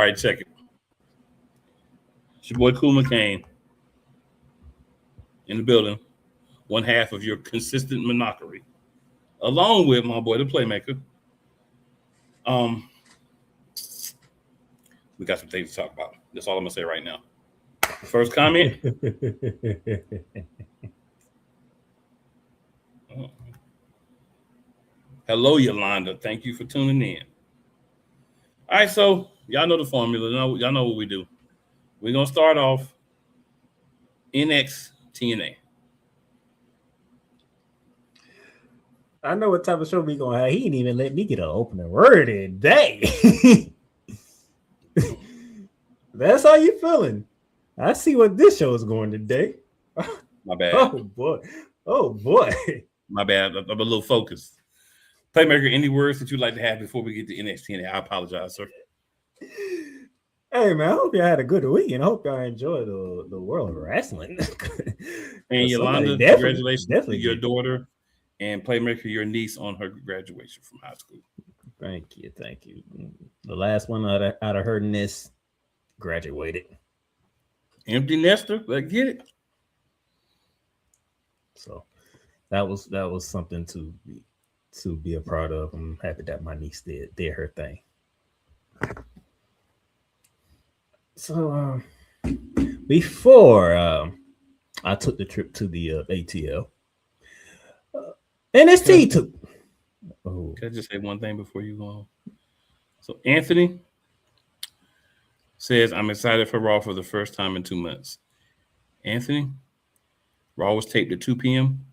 right, check it. It's your boy Cool McCain in the building, one half of your consistent monopoly, along with my boy the Playmaker. We got some things to talk about. That's all I'm gonna say right now. First comment. Hello, Yolanda. Thank you for tuning in. All right, so y'all know the formula. Y'all know what we do. We're gonna start off NX TNA. I know what type of show we gonna have. He didn't even let me get an opening word today. That's how you feeling. I see what this show is going today. My bad. Oh boy. Oh boy. My bad. I'm a little focused. Playmaker, any words that you'd like to have before we get to NXT TNA? I apologize, sir. Hey man, I hope y'all had a good week and I hope y'all enjoy the world of wrestling. And Yolanda, congratulations to your daughter, and Playmaker, your niece, on her graduation from high school. Thank you. The last one out of her nest graduated. Empty nester, let's get it. So that was something to be a part of. I'm happy that my niece did her thing. So before I took the trip to the ATL, NXT took. Oh. Can I just say one thing before you go on? So Anthony says, I'm excited for Raw for the first time in 2 months. Anthony, Raw was taped at 2 p.m.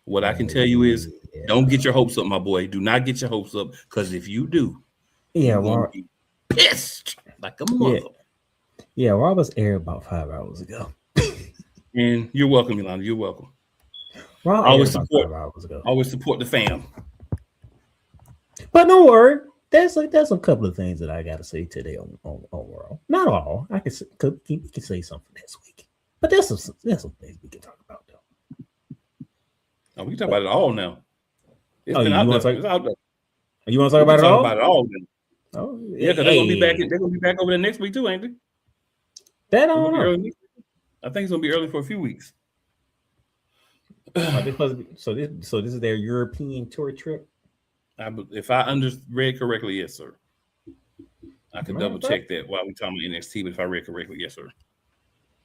What I can tell you is, don't get your hopes up, my boy. Do not get your hopes up, because if you do, you're going to be pissed like a mother. Yeah, Raw was aired about 5 hours ago. And you're welcome, Yolanda. You're welcome. Raw always support the fam. But don't worry, there's a couple of things that I gotta say today on Raw. Not all. I can say something next week. But there's some things we can talk about though. Oh, we can talk about it all now. It's been out there. It's out there. You want to talk about it all? About it all then. Oh, yeah, because they're gonna be back. They're gonna be back over there next week too, ain't they? That I don't know. I think it's gonna be early for a few weeks. So this is their European tour trip. If I read correctly, yes, sir. I could double check that while we're talking about NXT, but if I read correctly, yes, sir.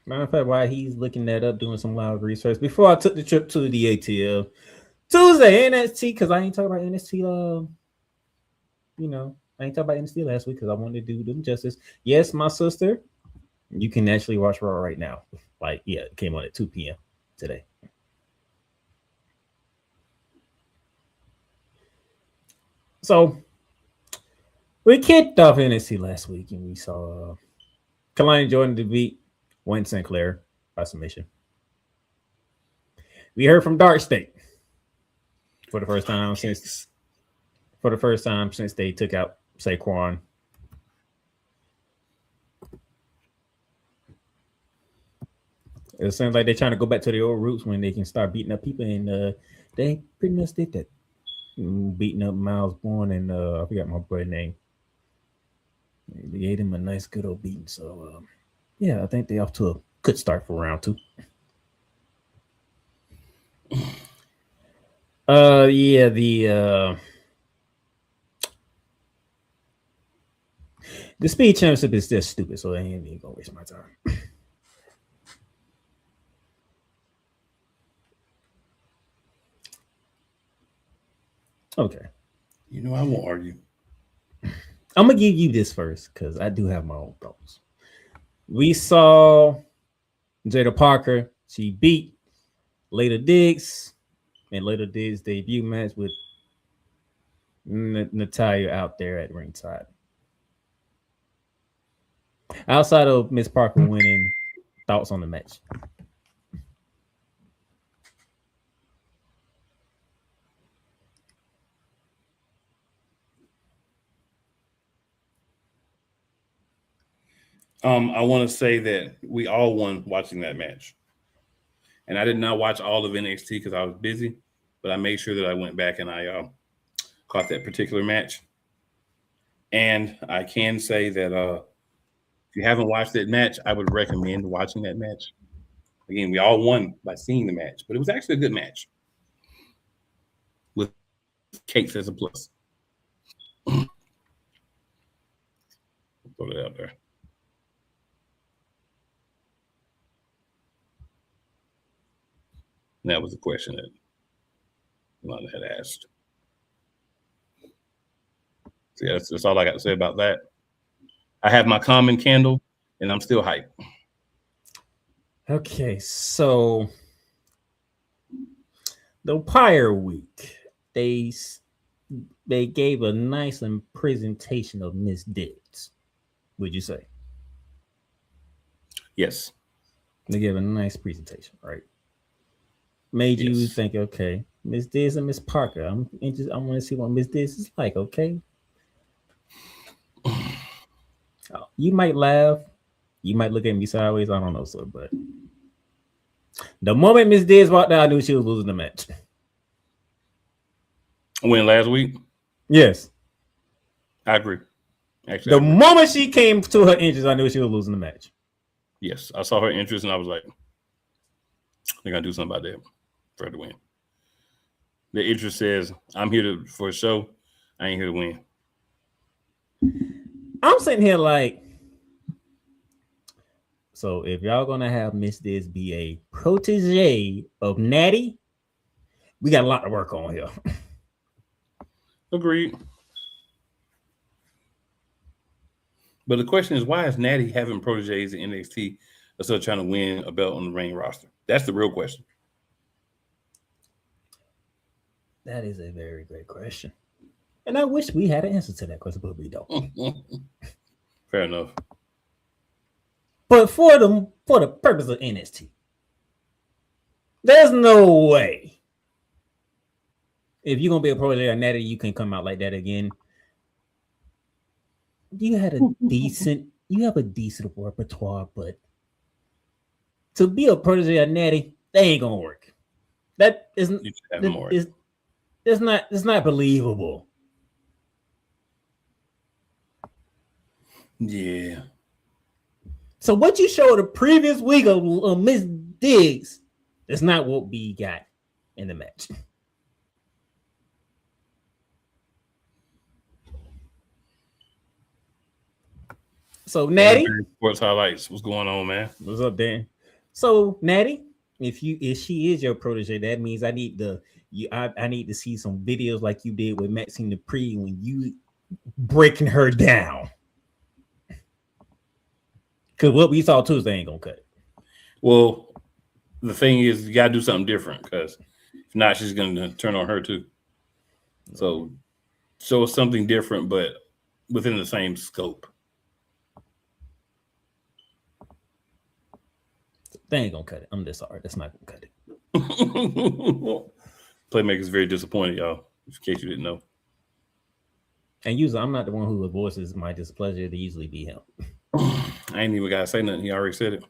Matter of fact, while he's looking that up, doing some live research, before I took the trip to the ATL Tuesday NXT, because I ain't talking about NXT. I ain't talking about NXT last week because I wanted to do them justice. Yes, my sister, you can actually watch Raw right now. It came on at 2 p.m. today. So we kicked off NXT last week and we saw Kalani Jordan defeat Wayne Sinclair by submission. We heard from Dark State for the first time since they took out Saquon. It seems like they're trying to go back to the old roots when they can start beating up people, and they pretty much did that. Beating up Miles Bourne and I forgot my boy's name. They gave him a nice good old beating. So I think they off to a good start for round 2. The speed championship is just stupid, so I ain't even gonna waste my time. Okay. I won't argue. I'm gonna give you this first because I do have my own thoughts. We saw Jada Parker. She beat Layla Diggs in Layla Diggs' debut match with Natalya out there at ringside. Outside of Miss Parker winning, thoughts on the match? I want to say that we all won watching that match. And I did not watch all of NXT because I was busy, but I made sure that I went back and I caught that particular match. And I can say that if you haven't watched that match, I would recommend watching that match. Again, we all won by seeing the match, but it was actually a good match with Cakes as a plus. Put it out there. And that was the question that Lana had asked. So yeah, that's all I got to say about that. I have my common candle, and I'm still hyped. Okay, so the prior week, they gave a nice presentation of Miss Diggs. Would you say? Yes. They gave a nice presentation, right? Made you Yes. think, okay, Miss Diggs and Miss Parker. I'm interested. I want to see what Miss Diggs is like. Okay, you might laugh, you might look at me sideways. I don't know, sir, but the moment Miss Diggs walked out, I knew she was losing the match. When last week? Yes. I agree. Actually, The I agree. moment she came to her entrance, I knew she was losing the match. Yes, I saw her interest, and I was like, "They're gonna do something about that for her to win." The interest says, "I'm here for a show. I ain't here to win." I'm sitting here like, so if y'all gonna have Miss Diggs be a protege of Natty, we got a lot to work on here. Agreed. But the question is, why is Natty having proteges in NXT instead of trying to win a belt on the main roster? That's the real question. That is a very great question. And I wish we had an answer to that question, but we don't. Fair enough. But for the purpose of NXT, there's no way if you're gonna be a protege of Natty, you can come out like that again. You have a decent repertoire, but to be a protege of Natty, that ain't gonna work. That isn't. It's not believable. Yeah. So what you showed the previous week of Miss Diggs, that's not what we got in the match. So Natty, Sports highlights. What's going on, man? What's up, Dan? So Natty, if she is your protege, that means I need to see some videos like you did with Maxine Dupree when you breaking her down. Because what we saw Tuesday ain't gonna cut it. Well, the thing is, you gotta do something different because if not, she's gonna turn on her too. So show us something different, but within the same scope. They ain't gonna cut it. I'm just sorry. That's not gonna cut it. Playmaker's very disappointed, y'all. In case you didn't know. And usually, I'm not the one who voices my displeasure. To usually be him. I ain't even gotta say nothing. He already said it.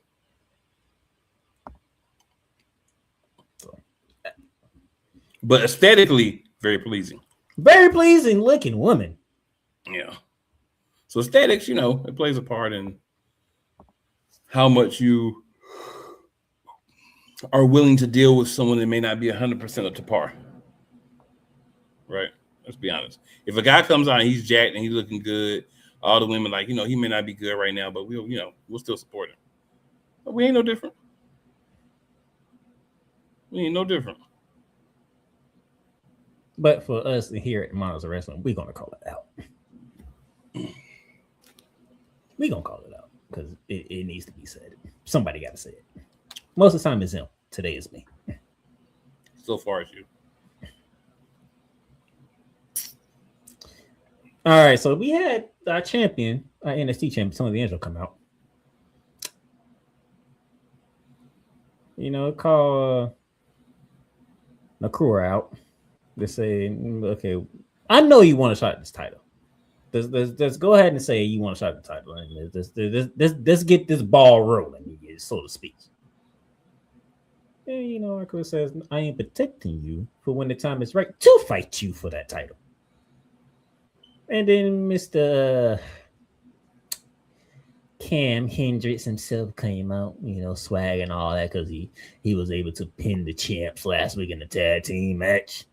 But aesthetically, very pleasing. Very pleasing looking woman. Yeah. So aesthetics, it plays a part in how much you are willing to deal with someone that may not be 100% up to par. Right? Let's be honest. If a guy comes out and he's jacked and he's looking good, all the women like, he may not be good right now, but we'll still support him. But we ain't no different. We ain't no different. But for us here at Models of Wrestling, we're gonna call it out. We're gonna call it out because it needs to be said. Somebody got to say it. Most of the time it's him. Today is me. So far as you. All right, so we had our champion, our NXT champion, Tony D'Angelo, come out. Call Nakura out. They say, okay, I know you want to shot this title. Let's go ahead and say you want to shot the title. And let's get this ball rolling, so to speak. And Nakura says, I am protecting you for when the time is right to fight you for that title. And then Mr. Cam Hendricks himself came out, swag and all that, because he was able to pin the champs last week in the tag team match,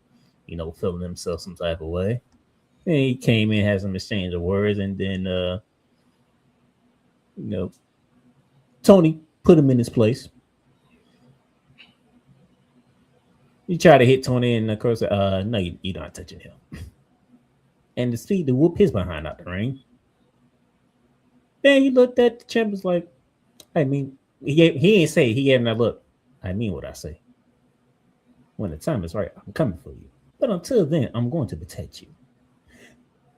feeling himself some type of way. And he came in, had some exchange of words, and then you know, Tony put him in his place. You try to hit Tony, and of course, no, you're not touching him. And the speed to whoop his behind out the ring. Then he looked at the champ, was like, I mean, he ain't say, he gave him that look. I mean what I say. When the time is right, I'm coming for you. But until then, I'm going to protect you.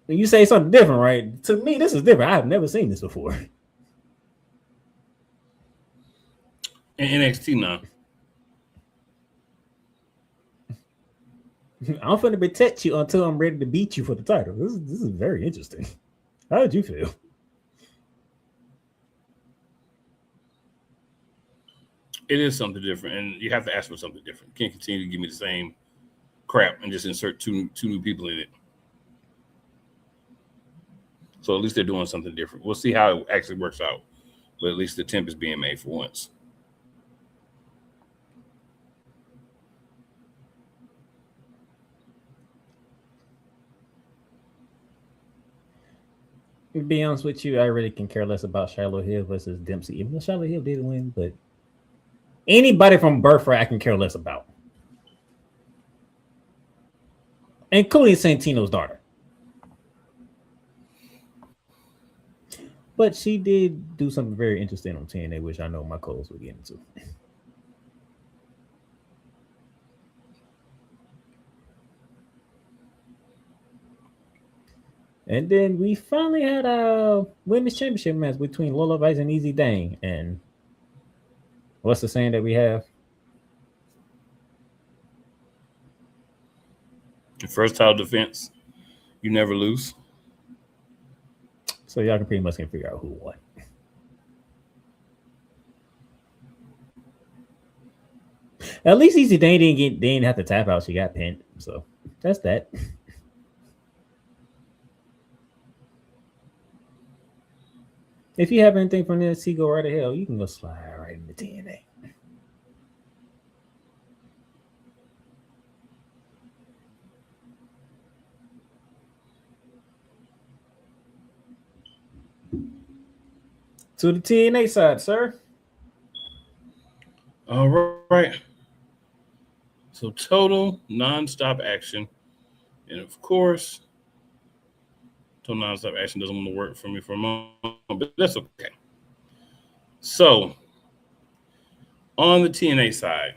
When you say something different, right? To me, this is different. I've never seen this before. In NXT now. I'm going to protect you until I'm ready to beat you for the title. This is very interesting. How did you feel? It is something different, and you have to ask for something different. You can't continue to give me the same crap and just insert two new people in it. So at least they're doing something different. We'll see how it actually works out, but at least the temp is being made for once. To be honest with you, I really can care less about Charlotte Hill versus Dempsey. Even though Charlotte Hill did win, but anybody from Birthright I can care less about, including Santino's daughter. But she did do something very interesting on TNA, which I know my co-hosts will get into. And then we finally had a women's championship match between Lola Vice and Easy Dang. And what's the saying that we have? The first title defense, you never lose. So y'all can pretty much figure out who won. At least Easy Dang didn't have to tap out. She got pinned. So that's that. If you have anything from NXT, go right ahead. You can go slide right into TNA. To the TNA side, sir. All right. So total nonstop action. And of course, total nonstop action doesn't want to work for me for a moment, but that's okay. So on the TNA side,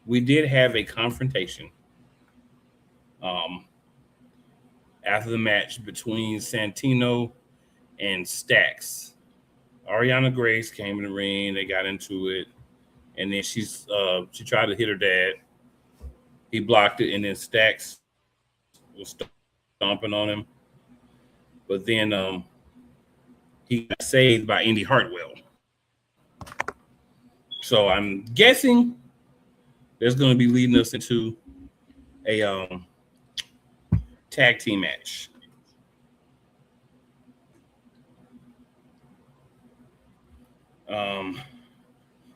we did have a confrontation after the match between Santino and Stax. Ariana Grace came in the ring. They got into it, and then she tried to hit her dad. He blocked it, and then Stax was stomping on him. But then he got saved by Indy Hartwell. So I'm guessing there's going to be leading us into a tag team match.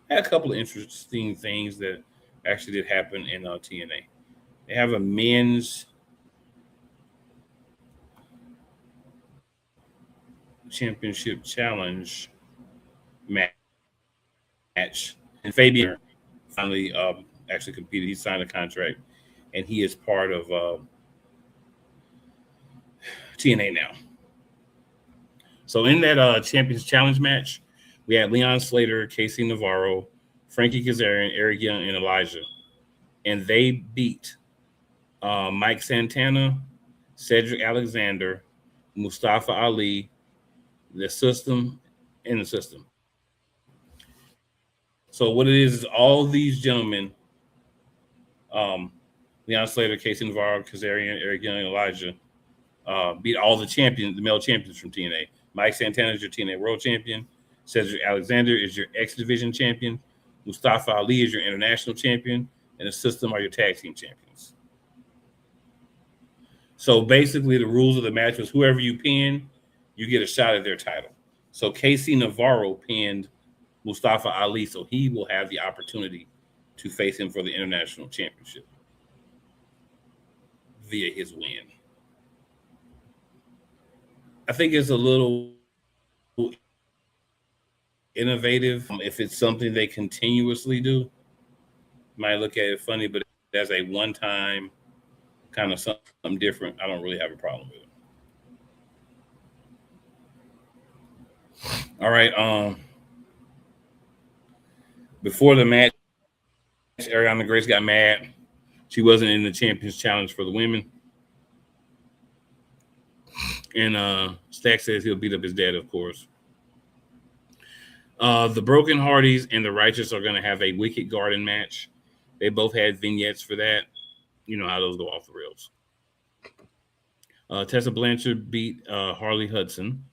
Had a couple of interesting things that actually did happen in TNA. They have a men's championship challenge match, and Fabian finally actually competed. He signed a contract, and he is part of TNA now. So in that Champions Challenge match, we had Leon Slater, Casey Navarro, Frankie Kazarian, Eric Young, and Elijah. And they beat Mike Santana, Cedric Alexander, Mustafa Ali, the System, and the System. So what it is all these gentlemen, Leon Slater, Casey Navarro, Kazarian, Eric Young, and Elijah, beat all the champions, the male champions from TNA. Mike Santana is your TNA World Champion. Cedric Alexander is your X Division Champion. Mustafa Ali is your International Champion. And the System are your Tag Team Champions. So basically, the rules of the match was whoever you pin, you get a shot at their title. So KC Navarro pinned Mustafa Ali, so he will have the opportunity to face him for the international championship via his win. I think it's a little innovative. If it's something they continuously do, might look at it funny, but as a one-time kind of something different, I don't really have a problem with it. All right. Before the match, Ariana Grace got mad. She wasn't in the Champions Challenge for the women. And Stack says he'll beat up his dad, of course. The Broken Hardys and the Righteous are going to have a Wicked Garden match. They both had vignettes for that. You know how those go off the rails. Tessa Blanchard beat Harley Hudson.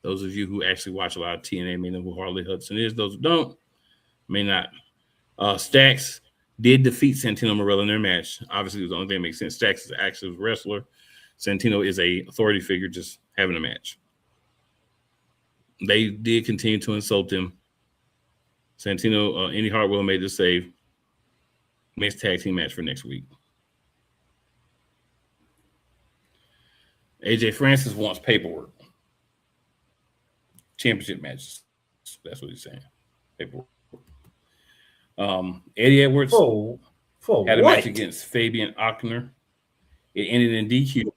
Those of you who actually watch a lot of TNA may know who Harley Hudson is. Those who don't may not. Stax did defeat Santino Marella in their match. Obviously, it was the only thing that makes sense. Stax is actually a wrestler. Santino is a authority figure just having a match. They did continue to insult him. Santino, Indy Hartwell made the save. Mixed tag team match for next week. AJ Francis wants paperwork. Championship matches. That's what he's saying. Paperwork. Eddie Edwards had a match against Fabian Ochner. It ended in DQ.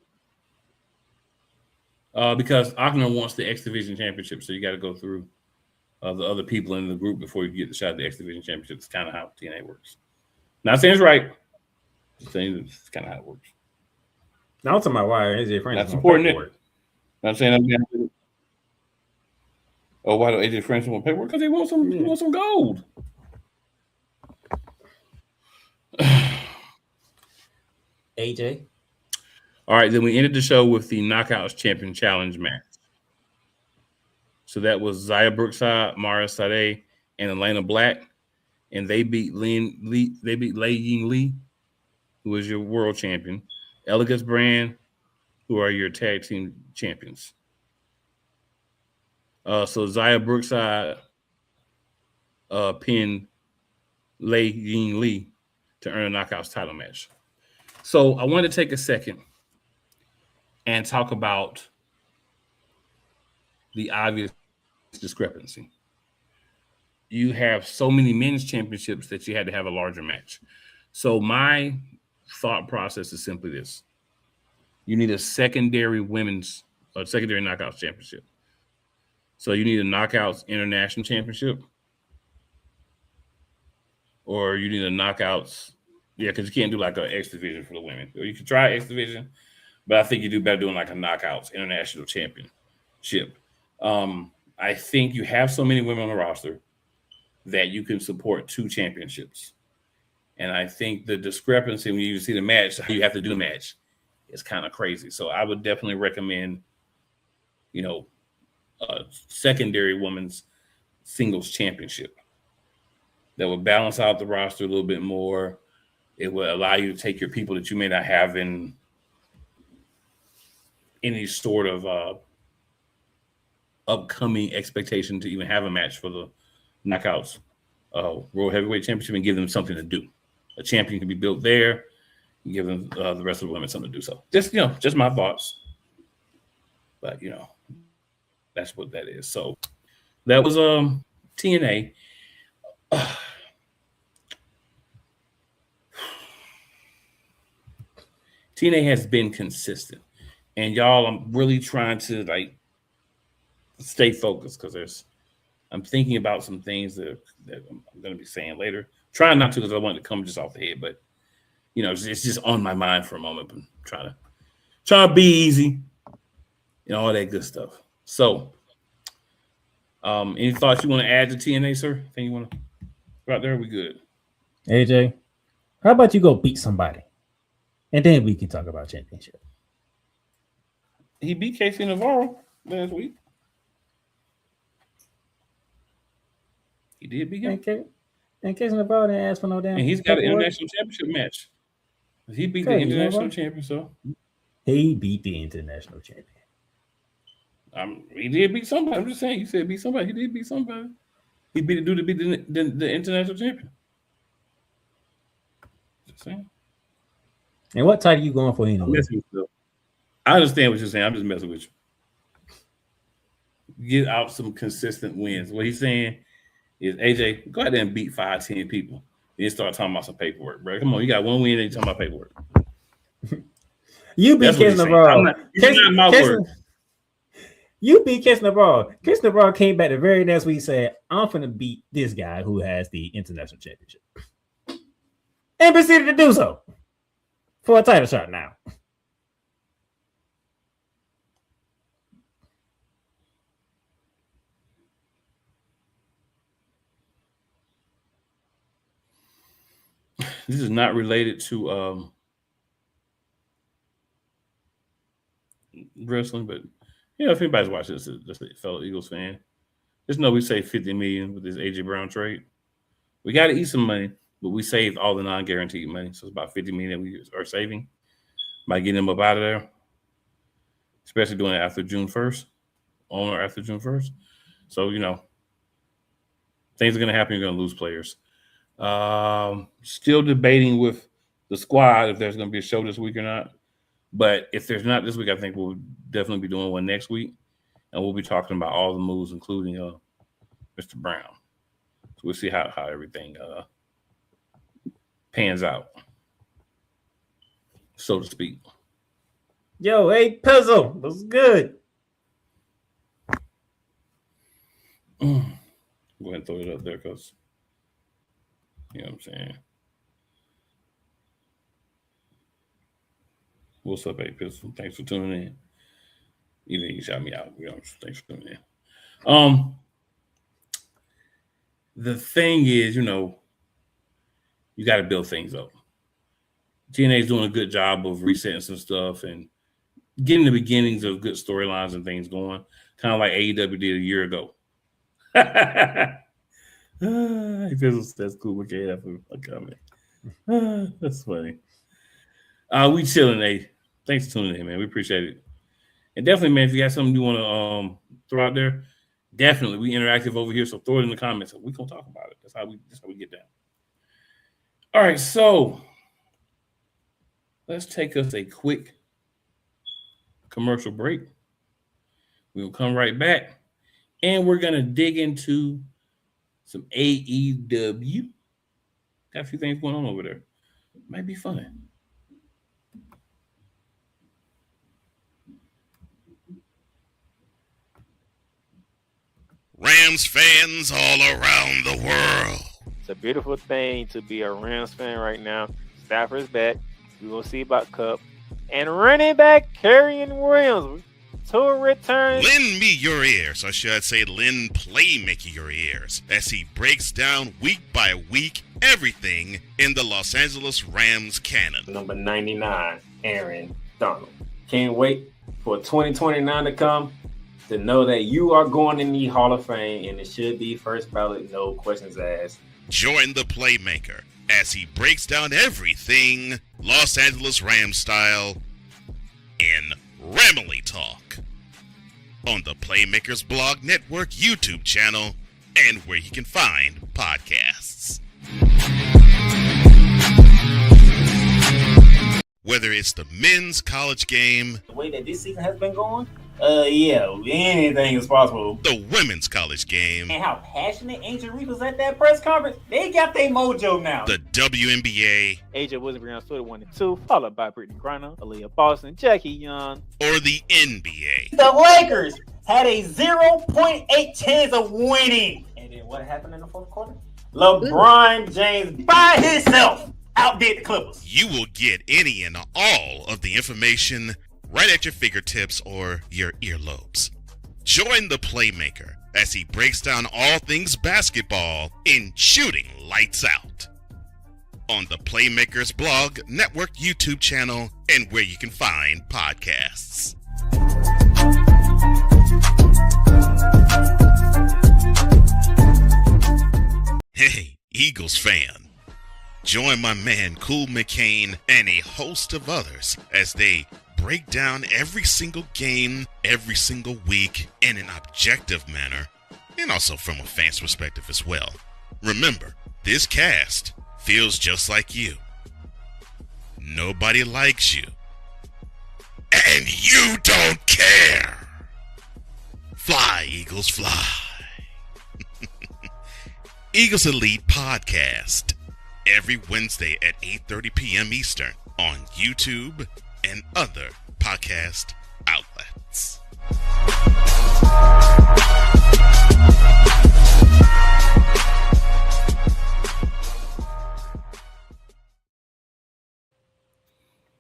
Because Ochner wants the X Division Championship, so you got to go through the other people in the group before you get the shot at the X Division Championship. It's kind of how TNA works. Not saying it's right. Just saying it's kind of how it works. Now I'm talking about why AJ Francis. That's important. I'm saying I'm. Oh, why do AJ Francis want paperwork? Because he wants some. He wants some gold. AJ. All right, then we ended the show with the Knockouts Champion Challenge match. So that was Zaya Brookside, Mara Sade, and Elena Black, and they beat Lei Ying Lee, who is your world champion, Elegance Brand, who are your tag team champions. So Zaya Brookside pinned Lei Ying Lee to earn a Knockouts title match. So I want to take a second and talk about the obvious discrepancy. You have so many men's championships that you had to have a larger match. So my thought process is simply this. You need a secondary knockouts championship. So you need a knockouts international championship, or you need a knockouts, because you can't do like an X division for the women. Or you can try X division, but I think you do better doing like a knockouts international championship. I think you have so many women on the roster that you can support two championships. And I think the discrepancy when you see the match, how you have to do the match, is kind of crazy. So I would definitely recommend, a secondary women's singles championship that would balance out the roster a little bit more. It would allow you to take your people that you may not have in any sort of upcoming expectation to even have a match for the Knockouts World Heavyweight Championship and give them something to do. A champion can be built there. And give them the rest of the women something to do. So just my thoughts. But that's what that is. So that was TNA. TNA has been consistent, and y'all, I'm really trying to stay focused because I'm thinking about some things that I'm going to be saying later. Trying not to because I want it to come just off the head, but it's just on my mind for a moment. But trying to be easy and all that good stuff. So, any thoughts you want to add to TNA, sir? Anything you want to go out there? We good? AJ, how about you go beat somebody, and then we can talk about championship. He beat KC Navarro last week. He did beat him. And KC Navarro didn't ask for no damn. And he's got an international championship match. He beat the international champion, so He beat the international champion. He did beat somebody. I'm just saying. You said beat somebody. He did beat somebody. He beat the dude to beat the international champion. Just saying. And what title you going for anyway? I understand what you're saying. I'm just messing with you. Get out some consistent wins. What he's saying is, AJ, go ahead and beat 5-10 people. Then start talking about some paperwork, bro. Come on, you got one win and you talking about paperwork. You beat Kiss Navarro. You beat Kiss Navarro. Kiss Navarro came back the very next week and said, I'm finna beat this guy who has the international championship. And proceeded to do so for a title shot now. This is not related to wrestling, but if anybody's watching this, just a fellow Eagles fan, just know we saved $50 million with this AJ Brown trade. We got to eat some money, but we saved all the non-guaranteed money, so it's about $50 million that we are saving by getting them up out of there, especially doing it after June 1st, on or after June 1st. So things are going to happen. You're going to lose players. Still debating with the squad if there's going to be a show this week or not. But if there's not this week, I think we'll definitely be doing one next week. And we'll be talking about all the moves, including Mr. Brown. So we'll see how everything pans out, so to speak. Yo, hey, Pizzle, what's good? Go ahead and throw it up there because, you know what I'm saying. What's up, hey, Pizzle? Thanks for tuning in. Even you shout me out. Thanks for tuning in. The thing is, you got to build things up. TNA is doing a good job of resetting some stuff and getting the beginnings of good storylines and things going, kind of like AEW did a year ago. That's cool. Okay, that's a comment. That's funny. We chilling, eh? Thanks for tuning in, man. We appreciate it. And definitely, man, if you got something you want to throw out there, definitely we interactive over here. So throw it in the comments. We're gonna talk about it. That's how we get down. All right, so let's take us a quick commercial break. We'll come right back, and we're gonna dig into some AEW. Got a few things going on over there. Might be fun. Rams fans all around the world. It's a beautiful thing to be a Rams fan right now. Stafford's back. We will see about Cup. And running back Kerryon Williams to return. Lend me your ears, or should I say lend Playmaker your ears, as he breaks down week by week everything in the Los Angeles Rams canon. Number 99, Aaron Donald. Can't wait for 2029 to come to know that you are going in the Hall of Fame, and it should be first ballot, no questions asked. Join the Playmaker as he breaks down everything Los Angeles Rams style in Ramily Talk on the Playmakers Blog Network YouTube channel and where you can find podcasts. Whether it's the men's college game, The way that this season has been going, anything is possible. the women's college game, And how passionate Angel Reese was at that press conference, they got their mojo now. the WNBA, AJ Wilson Brown stood 1-2, followed by Brittany Griner, Aaliyah Boston, Jackie Young. or the NBA. The Lakers had a 0.8 chance of winning. And then what happened in the fourth quarter? LeBron James by himself outdid the Clippers. You will get any and all of the information right at your fingertips or your earlobes. Join the Playmaker as he breaks down all things basketball in Shooting Lights Out on the Playmakers Blog Network YouTube channel and where you can find podcasts. Hey, Eagles fan. Join my man Cool McCain and a host of others as they break down every single game, every single week in an objective manner, and also from a fan's perspective as well. Remember, this cast feels just like you. Nobody likes you. And you don't care. Fly, Eagles, fly. Eagles Elite Podcast, every Wednesday at 8:30 p.m. Eastern on YouTube and other podcast outlets.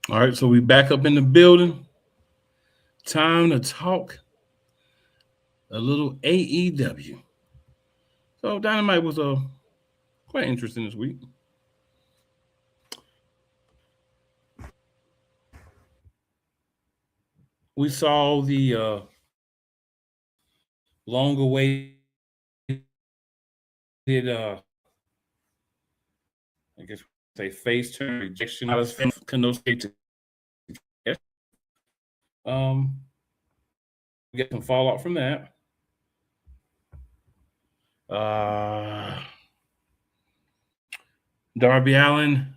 All right, so we back up in the building. Time to talk a little AEW. So Dynamite was quite interesting this week. We saw the long-awaited, I guess say face turn rejection out of Kenosuke. We got some fallout from that. Darby Allin,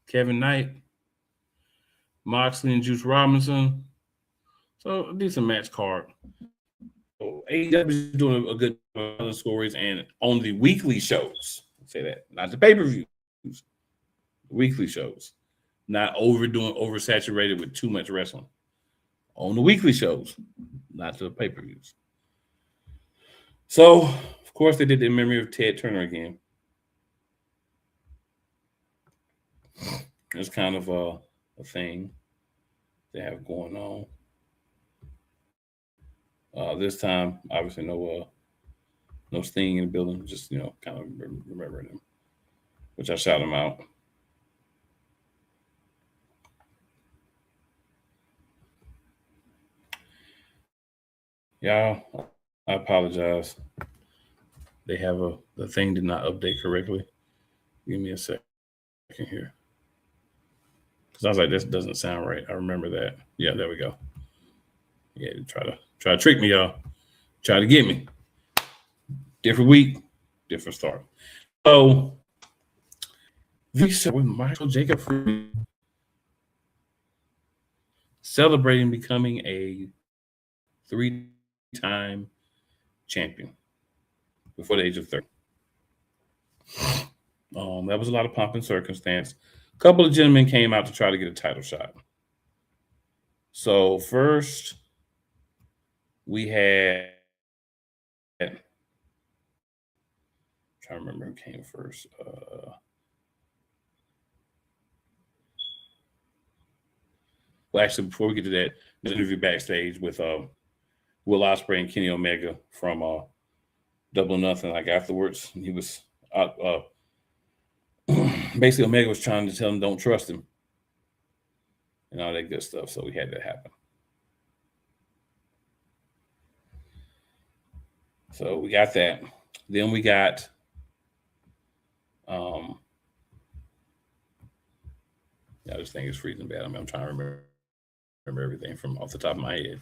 Kevin Knight, Moxley and Juice Robinson. So a decent match card. So AEW is doing a good job of the stories, and on the weekly shows, say that, not the pay-per-views, weekly shows, not oversaturated with too much wrestling. On the weekly shows, not the pay-per-views. So, of course, they did the In Memory of Ted Turner again. It's kind of a thing they have going on. This time, obviously, no Sting in the building. Just kind of remembering him, which I shout him out. Y'all, I apologize. They have the thing did not update correctly. Give me a second here. Because I was like, this doesn't sound right. I remember that. Yeah, there we go. Yeah, try to trick me, y'all. Try to get me. Different week, different start. So, Visa with Michael Jacob Freeman celebrating becoming a 3-time champion before the age of 30. That was a lot of pomp and circumstance. A couple of gentlemen came out to try to get a title shot. So first, we had, I'm trying to remember who came first. Well, actually, before we get to that, there's an interview backstage with Will Ospreay and Kenny Omega from Double or Nothing. Like afterwards, he was basically Omega was trying to tell him don't trust him and all that good stuff. So we had that happen. So we got that. Then we got this thing is freezing bad. I'm trying to remember everything from off the top of my head.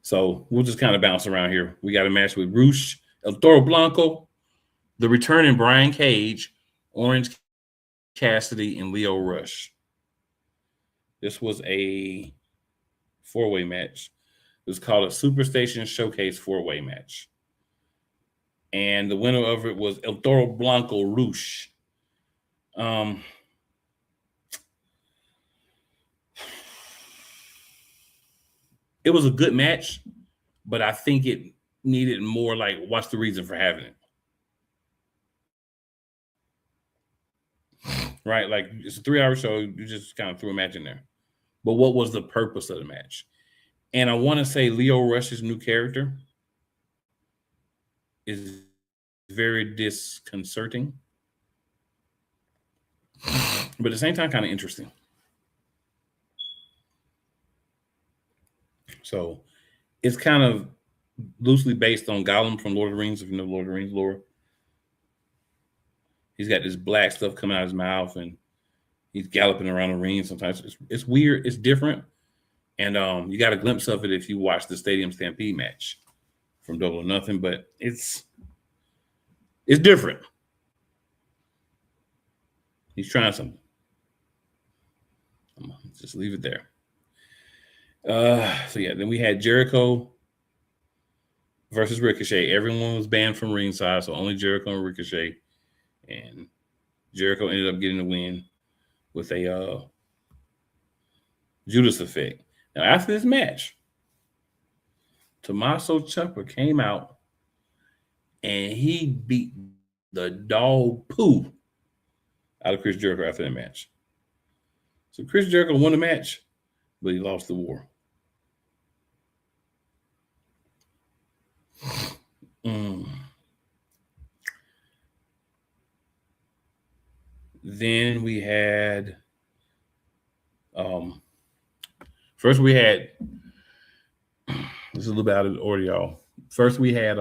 So we'll just kind of bounce around here. We got a match with Rush, El Toro Blanco, the returning Brian Cage, Orange Cassidy, and Leo Rush. This was a 4-way match. It was called a Superstation Showcase 4-way match. And the winner of it was El Toro Blanco Rush. It was a good match, but I think it needed more like, what's the reason for having it? Right? Like, it's a 3-hour show. You just kind of threw a match in there. But what was the purpose of the match? And I want to say Leo Rush's new character is very disconcerting, but at the same time, kind of interesting. So it's kind of loosely based on Gollum from Lord of the Rings, if you know Lord of the Rings lore. He's got this black stuff coming out of his mouth, and he's galloping around the ring. Sometimes it's weird. It's different, And you got a glimpse of it if you watch the Stadium Stampede match from Double or Nothing, but it's different. He's trying something. Just leave it there. So yeah, then we had Jericho versus Ricochet. Everyone was banned from ringside, so only Jericho and Ricochet. And Jericho ended up getting the win with a Judas effect. Now, after this match, Tommaso Ciampa came out and he beat the dog poo out of Chris Jericho after that match. So Chris Jericho won the match, but he lost the war. Then we had first we had this is a little bit out of the order, y'all. First we had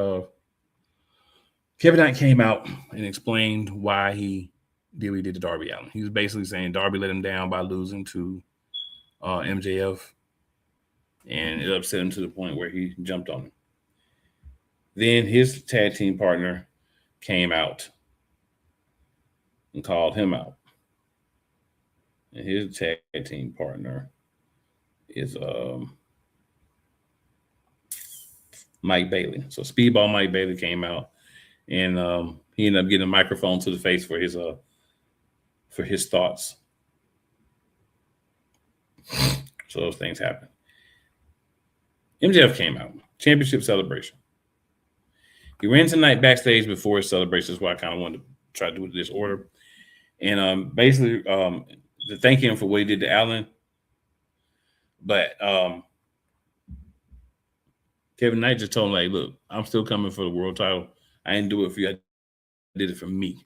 Kevin Knight came out and explained why he did what he did to Darby Allin. He was basically saying Darby let him down by losing to MJF, and it upset him to the point where he jumped on him. Then his tag team partner came out and called him out. And his tag team partner is Mike Bailey. So Speedball Mike Bailey came out, and he ended up getting a microphone to the face for his thoughts. So those things happen. MJF came out, championship celebration. He ran tonight backstage before his celebration. That's why I kind of wanted to try to do it in this order. And basically, to thank him for what he did to Allen. But Kevin Knight just told him, like, look, I'm still coming for the world title. I didn't do it for you. I did it for me.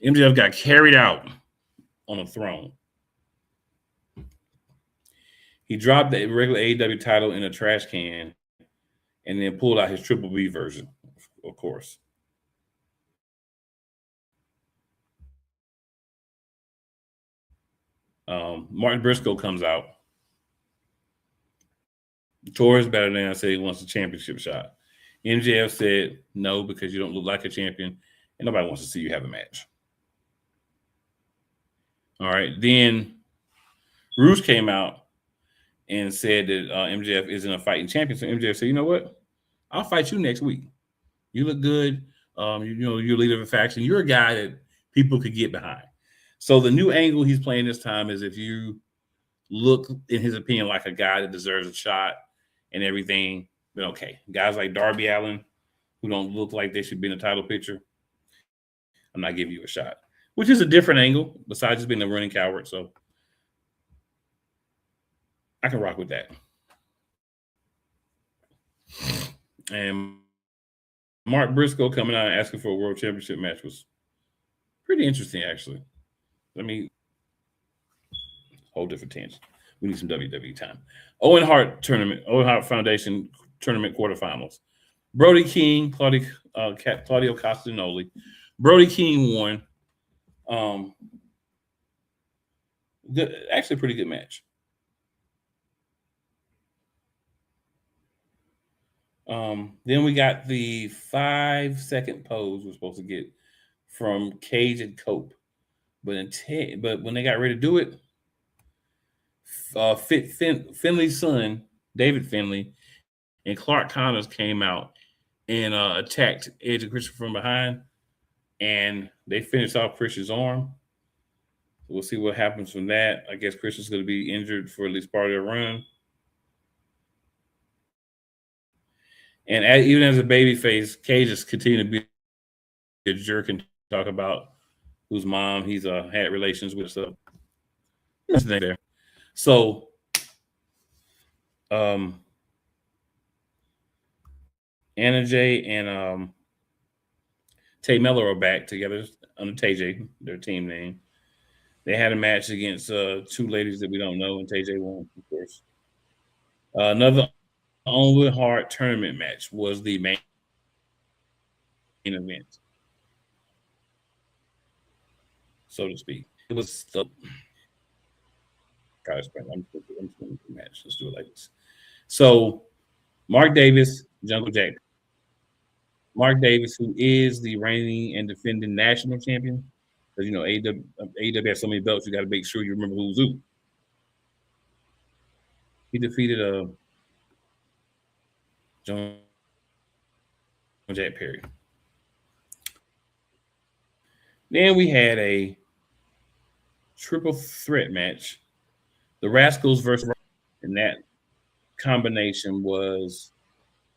MJF got carried out on a throne. He dropped the regular AEW title in a trash can and then pulled out his Triple B version, of course. Martin Briscoe comes out. Torres better than I said he wants a championship shot. MJF said no because you don't look like a champion and nobody wants to see you have a match. All right. Then Roos came out and said that MJF isn't a fighting champion. So MJF said, you know what? I'll fight you next week. You look good. You're leader of a faction. You're a guy that people could get behind. So the new angle he's playing this time is if you look, in his opinion, like a guy that deserves a shot and everything, then okay. Guys like Darby Allin, who don't look like they should be in the title picture, I'm not giving you a shot, which is a different angle besides just being a running coward. So I can rock with that. And Mark Briscoe coming out and asking for a world championship match was pretty interesting, actually. Whole different tangent. We need some WWE time. Owen Hart Foundation tournament quarterfinals. Brody King, Claudio Castagnoli. Brody King won. Actually, a pretty good match. Then we got the 5-second pose we're supposed to get from Cage and Cope. But when they got ready to do it, Finley's son, David Finley, and Clark Connors came out and attacked Edge and Christian from behind, and they finished off Christian's arm. We'll see what happens from that. I guess Christian's going to be injured for at least part of the run. And even as a babyface, Cage is continuing to be a jerk and talk about whose mom he's had relations with. So that's the thing there. So Anna Jay and Tay Miller are back together under TJ, their team name. They had a match against two ladies that we don't know, and TJ won, of course. Another Owen Hart tournament match was the main event, so to speak. It was try to explain. I'm just going to match. Let's do it like this. So, Mark Davis, Jungle Jack. Mark Davis, who is the reigning and defending national champion, because you know AEW has so many belts, you got to make sure you remember who's who. He defeated Jungle Jack Perry. Then we had a triple threat match. The Rascals versus, and that combination was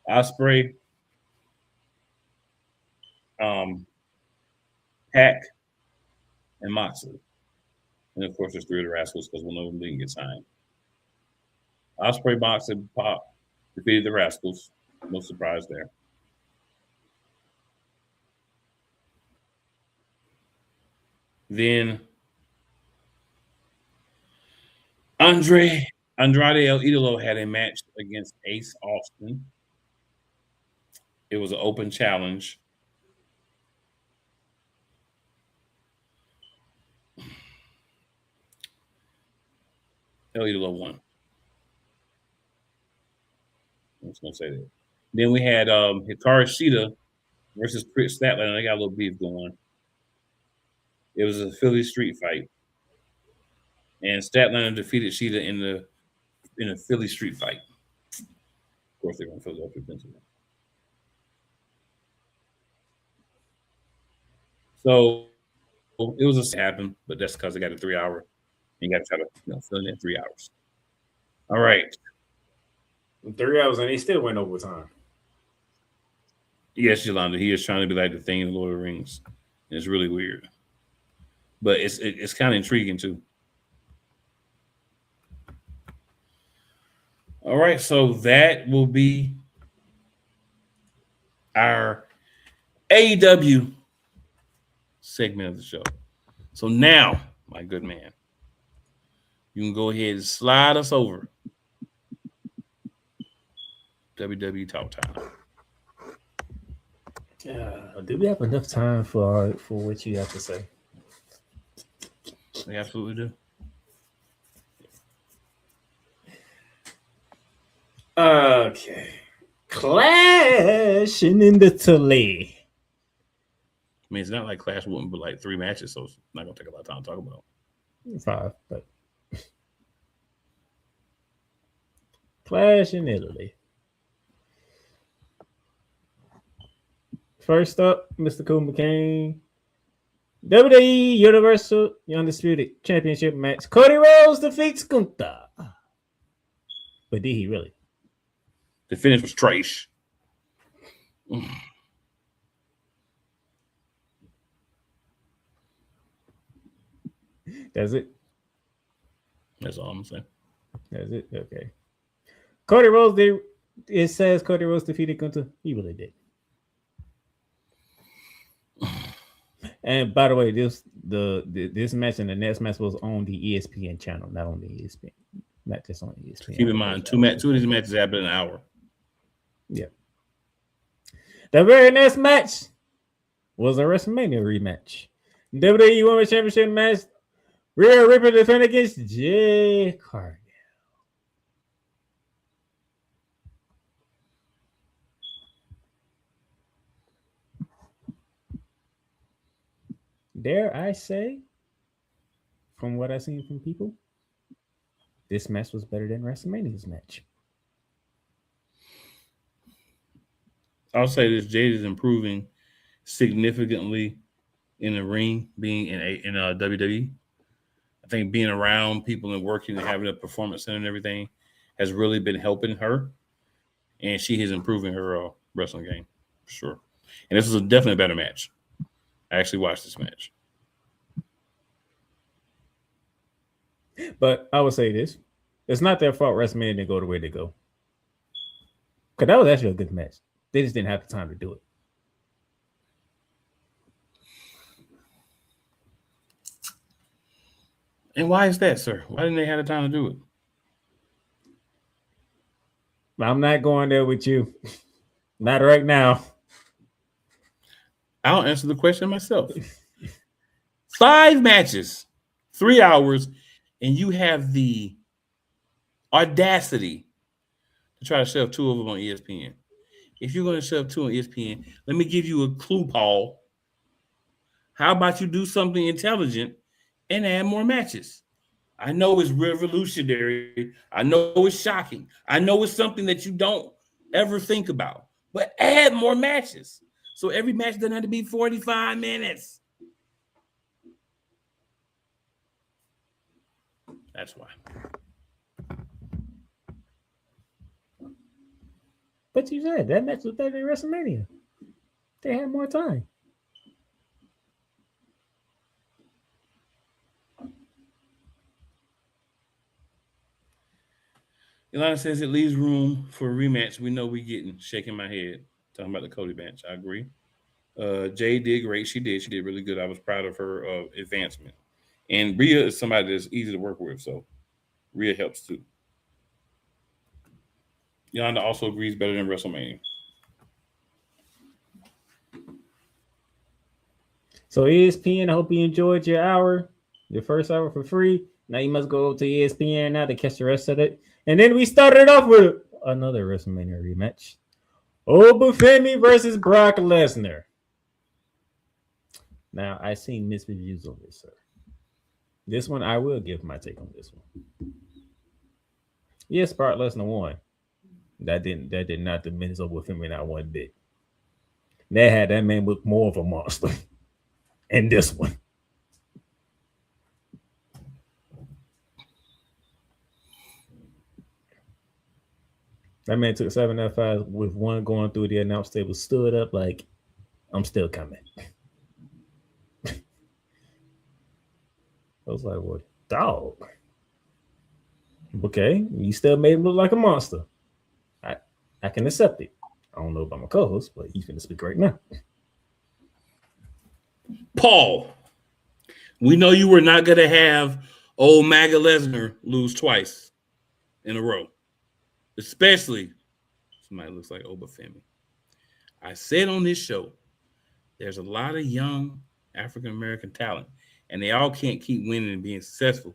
Ospreay, Pac, and Moxley. And of course, there's 3 of the Rascals because one of them didn't get signed. Ospreay, Moxley, Pop defeated the Rascals. No surprise there. Then Andrade El Idolo had a match against Ace Austin. It was an open challenge. El Idolo won. I'm just gonna say that. Then we had Hikaru Shida versus Chris Statlander. They got a little beef going. It was a Philly street fight, and Statlander defeated Shida in a Philly street fight. Of course, they're going to Philadelphia, Pennsylvania. So it was a happen, but that's because they got a 3 hour. You got to try to fill in that 3 hours. All right. 3 hours and they still went overtime. Yes, Yolanda. He is trying to be like the thing in Lord of the Rings. And it's really weird. But it's kind of intriguing too. All right, so that will be our AEW segment of the show. So now, my good man, you can go ahead and slide us over. WWE Talk Time. Do we have enough time for what you have to say? We absolutely do. Okay. Clashing in the Tully. I mean, it's not like Clash wouldn't be like 3 matches, so it's not going to take a lot of time to talk about. 5, but Clash in Italy. First up, Mr. Cool McCain. WWE Universal Undisputed Championship match. Cody Rhodes defeats Gunther. But did he really? The finish was trash. That's it. That's all I'm saying. That's it. Okay. Cody Rhodes did. It says Cody Rhodes defeated Gunther. He really did. And by the way, this match and the next match was on the ESPN channel, not on the ESPN. Not just on ESPN. Keep in mind, two of these matches happened in an hour. Yeah. The very next match was a WrestleMania rematch. WWE Women's Championship match. Rhea Ripley defended against Jay Cargill. Dare I say, from what I've seen from people, this match was better than WrestleMania's match. I'll say this: Jade is improving significantly in the ring, being in WWE. I think being around people and working and having a performance center and everything has really been helping her, and she is improving her wrestling game for sure. And this was definitely a better match. I actually watched this match. But I would say this. It's not their fault WrestleMania didn't go the way they go. Because that was actually a good match. They just didn't have the time to do it. And why is that, sir? Why didn't they have the time to do it? I'm not going there with you. Not right now. I'll answer the question myself. 5 matches, 3 hours, and you have the audacity to try to shove two of them on ESPN. If you're going to shove two on ESPN, let me give you a clue, Paul. How about you do something intelligent and add more matches? I know it's revolutionary. I know it's shocking. I know it's something that you don't ever think about. But add more matches. So every match doesn't have to be 45 minutes. That's why. But you said that match was better than WrestleMania. They had more time. Ilana says it leaves room for a rematch. We know we're getting. Shaking my head. Talking about the Cody match. I agree. Jay did great. She did really good. I was proud of her advancement. And Rhea is somebody that's easy to work with. So Rhea helps too. Yolanda also agrees better than WrestleMania. So ESPN, I hope you enjoyed your first hour for free. Now you must go to ESPN now to catch the rest of it. And then we started off with another WrestleMania rematch. Obafemi versus Brock Lesnar. Now, I've seen mixed reviews on this, sir. This one, I will give my take on this one. Yes, Brock Lesnar won. That did not diminish Obafemi not one bit. That had that man look more of a monster. And this one. That man took 7 F5 with one going through the announce table, stood up like, I'm still coming. I was like, what? Dog. Okay, you still made him look like a monster. I can accept it. I don't know about my co-host, but he's going to speak right now. Paul, we know you were not going to have old MAGA Lesnar lose twice in a row, especially somebody looks like Obafemi. I said on this show, there's a lot of young African-American talent, and they all can't keep winning and being successful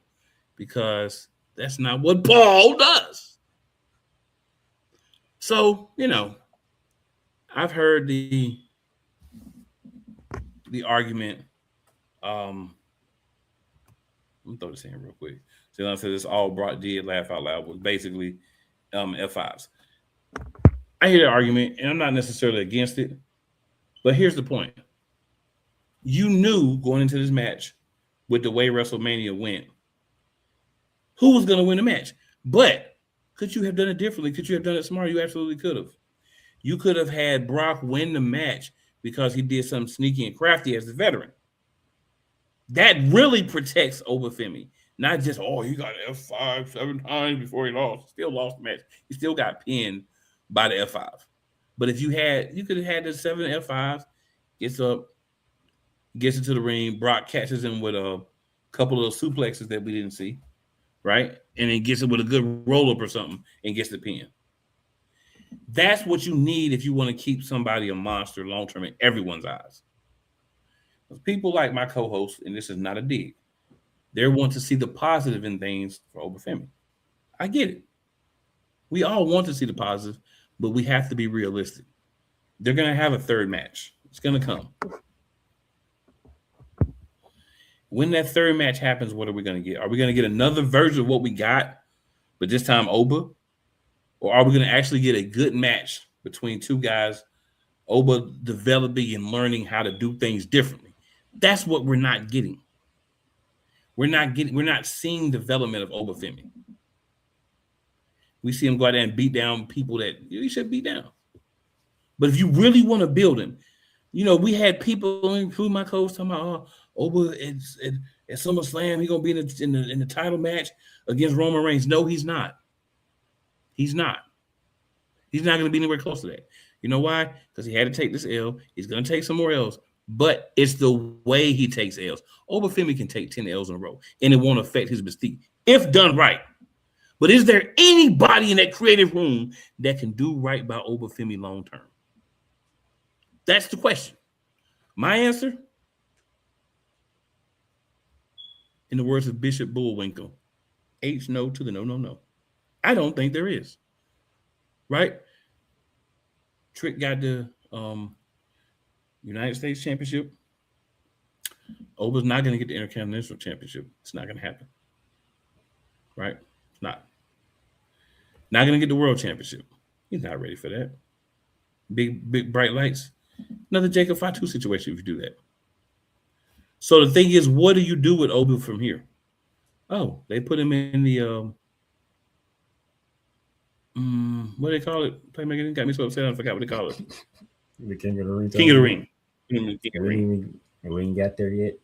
because that's not what Paul does. So, I've heard the argument. Let me throw this in real quick. So I said this all did laugh out loud was basically F5s. I hear the argument, and I'm not necessarily against it, but here's the point. You knew going into this match with the way WrestleMania went, who was going to win the match. But could you have done it differently? Could you have done it smarter? You absolutely could have. You could have had Brock win the match because he did something sneaky and crafty as the veteran. That really protects Obafemi. Not just, he got F5 7 times before he lost. Still lost the match. He still got pinned by the F5. But if you could have had the 7 F5s, gets up, gets into the ring, Brock catches him with a couple of suplexes that we didn't see, right? And then gets it with a good roll-up or something and gets the pin. That's what you need if you want to keep somebody a monster long-term in everyone's eyes. People like my co-host, and this is not a dig, they want to see the positive in things for Obafemi. I get it. We all want to see the positive, but we have to be realistic. They're going to have a third match. It's going to come. When that third match happens, what are we going to get? Are we going to get another version of what we got, but this time Oba? Or are we going to actually get a good match between two guys, Oba developing and learning how to do things differently? That's what we're not getting. We're not seeing development of Obafemi. We see him go out there and beat down people that he should beat down. But if you really want to build him, we had people, including my coach, talking about Oba at SummerSlam, he's gonna be in the title match against Roman Reigns. No, he's not. He's not. He's not going to be anywhere close to that. You know why? Because he had to take this L. He's going to take some more L's. But it's the way he takes L's. Obafemi can take 10 L's in a row, and it won't affect his mystique if done right. But is there anybody in that creative room that can do right by Obafemi long term? That's the question. My answer, in the words of Bishop Bullwinkle, H no to the no. I don't think there is. Right? Trick got the United States Championship. Oba's not going to get the Intercontinental Championship. It's not going to happen. Right? It's not. Not going to get the World Championship. He's not ready for that. Big bright lights. Another Jacob Fatu situation if you do that. So the thing is, what do you do with Oba from here? Oh, they put him in the what do they call it? Playmaker got me so upset I forgot what they call it. The King of the Ring. King of the Ring. King of the Ring. We ain't got there yet.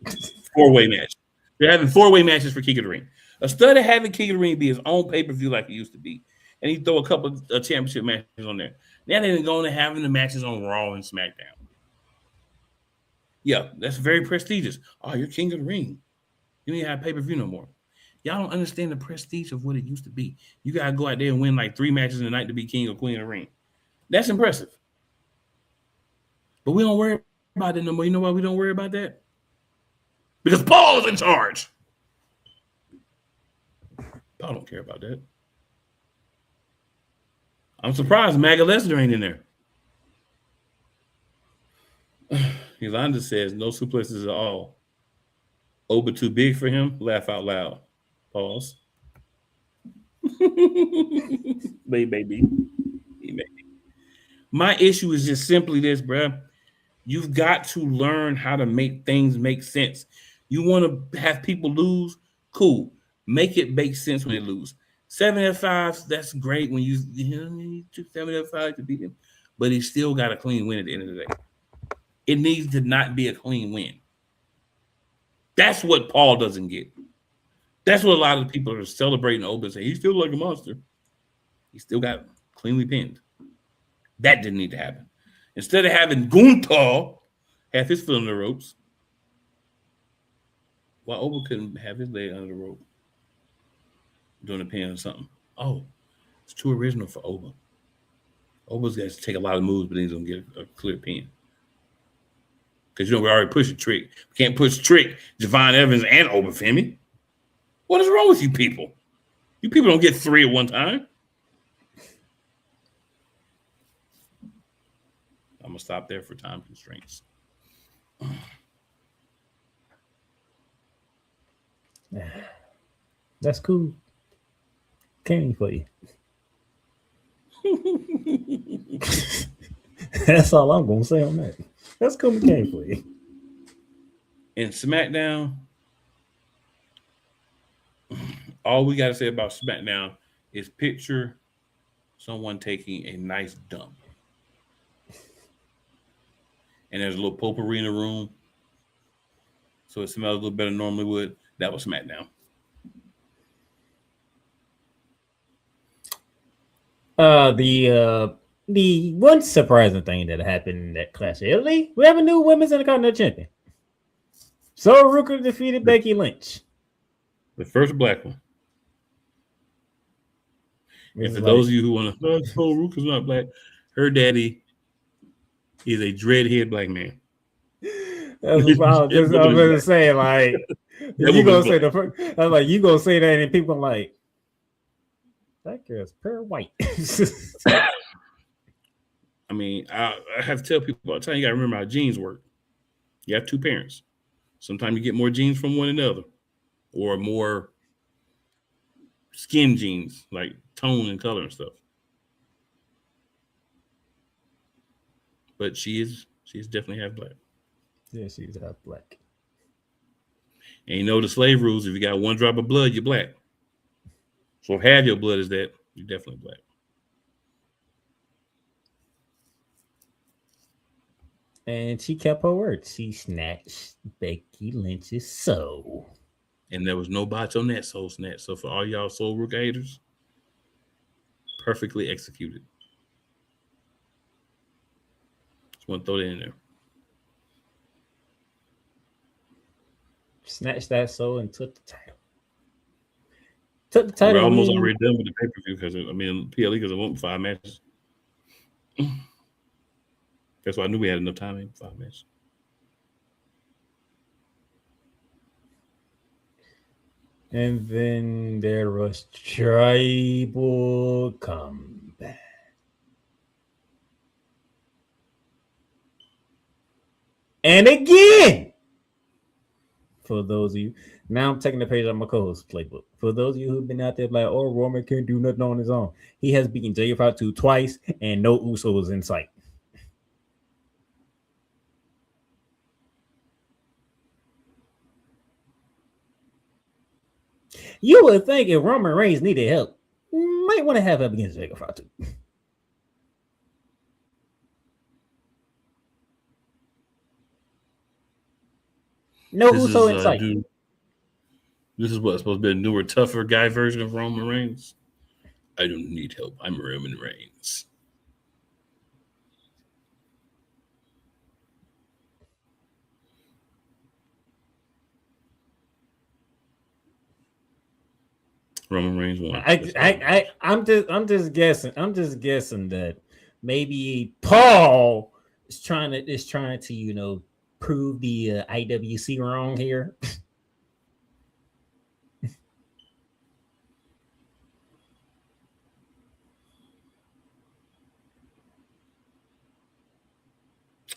4-way match. They're having 4-way matches for King of the Ring. Instead of having King of the Ring be his own pay-per-view like it used to be, and he throw a couple of championship matches on there. Now they're going to having the matches on Raw and SmackDown. Yeah, that's very prestigious. Oh, you're King of the Ring. You don't have pay-per-view no more. Y'all don't understand the prestige of what it used to be. You got to go out there and win like 3 matches in a night to be king or queen of the ring. That's impressive. But we don't worry about it no more. You know why we don't worry about that? Because Paul is in charge. Paul don't care about that. I'm surprised Maga Lesnar ain't in there. Yolanda says no suplexes at all. Oba too big for him. Laugh out loud. Pause. Baby. My issue is just simply this, bruh. You've got to learn how to make things make sense. You want to have people lose? Cool. Make it make sense when they lose. 7 F5s, that's great when you need 7 F5 to beat him, but he still got a clean win at the end of the day. It needs to not be a clean win. That's what Paul doesn't get. That's what a lot of the people are celebrating Oba and say, he's still like a monster. He still got cleanly pinned. That didn't need to happen. Instead of having Gunther have his foot on the ropes, why Oba couldn't have his leg under the rope doing a pin or something? Oh, it's too original for Oba. Oba's got to take a lot of moves, but then he's going to get a clear pin. Because, we already pushed a Trick. We can't push Trick, Javon Evans, and Oba Femi. What is wrong with you people? You people don't get 3 at one time. I'm going to stop there for time constraints. That's cool. Candy for you. That's all I'm going to say on that. That's cool candy for you. In SmackDown, all we got to say about SmackDown is picture someone taking a nice dump. And there's a little potpourri in the room, so it smells a little better than normally would. That was SmackDown. The one surprising thing that happened in that Clash of Italy, we have a new Women's Intercontinental Champion. So Ruka defeated Becky Lynch. The first black one. And for those of you who want to, oh, Ruka's not black, her daddy is a dreadhead black man. That's what I was going to say. Like, you gonna say the first, I was like, you gonna say that, and people are like, that girl's pure white. I mean, I have to tell people all the time, you got to remember how genes work. You have 2 parents. Sometimes you get more genes from one another, or more skin genes, like tone and color and stuff. But she's definitely half black. Yeah, she's half black. And the slave rules, if you got 1 drop of blood, you're black. So if half your blood is that, you're definitely black. And she kept her word. She snatched Becky Lynch's soul. And there was no botch on that soul snatch. So for all y'all Soul Rook haters, perfectly executed. Just want to throw that in there. Snatched that soul and took the title. Took the title. We're almost already done with the pay-per-view because, PLE because I went 5 matches. That's why I knew we had enough time in 5 matches. And then there was Tribal Combat. And again, for those of you, now I'm taking the page on my co-host playbook. For those of you who've been out there like, oh, Roman can't do nothing on his own. He has beaten Jay Fatu twice, and no Uso was in sight. You would think if Roman Reigns needed help, might want to have help against Jay Fatu. No Uso in sight. This is what's supposed to be a newer, tougher guy version of Roman Reigns. I don't need help. I'm Roman Reigns. Roman Reigns won. I'm just guessing. I'm just guessing that maybe Paul is trying to prove the IWC wrong here.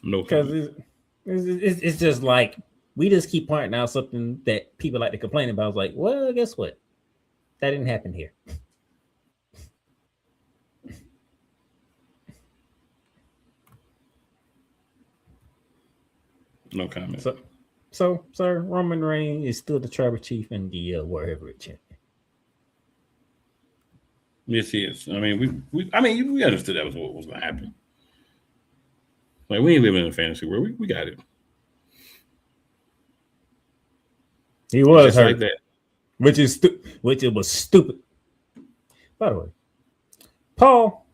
No, because it's just like we just keep pointing out something that people like to complain about. It's like, well, guess what? That didn't happen here. No comment. So, sir, Roman Reigns is still the tribal chief and the World Heavyweight Champion. Yes, he is. I mean, we understood that was what was going to happen. Like, we ain't living in a fantasy world. We got it. He was just hurt, like that. which it was stupid. By the way, Paul,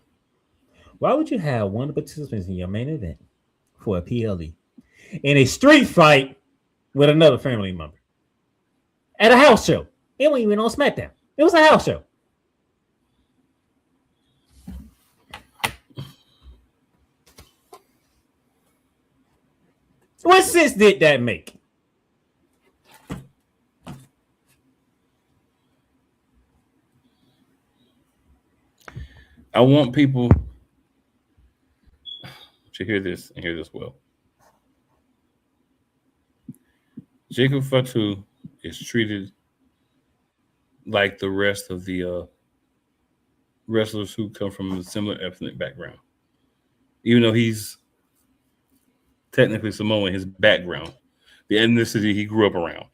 why would you have one of the participants in your main event for a PLE in a street fight with another family member at a house show? It wasn't even on SmackDown. It was a house show. What sense did that make? I want people to hear this and hear this well. Jacob Fatu is treated like the rest of the wrestlers who come from a similar ethnic background. Even though he's technically Samoan, his background, the ethnicity he grew up around,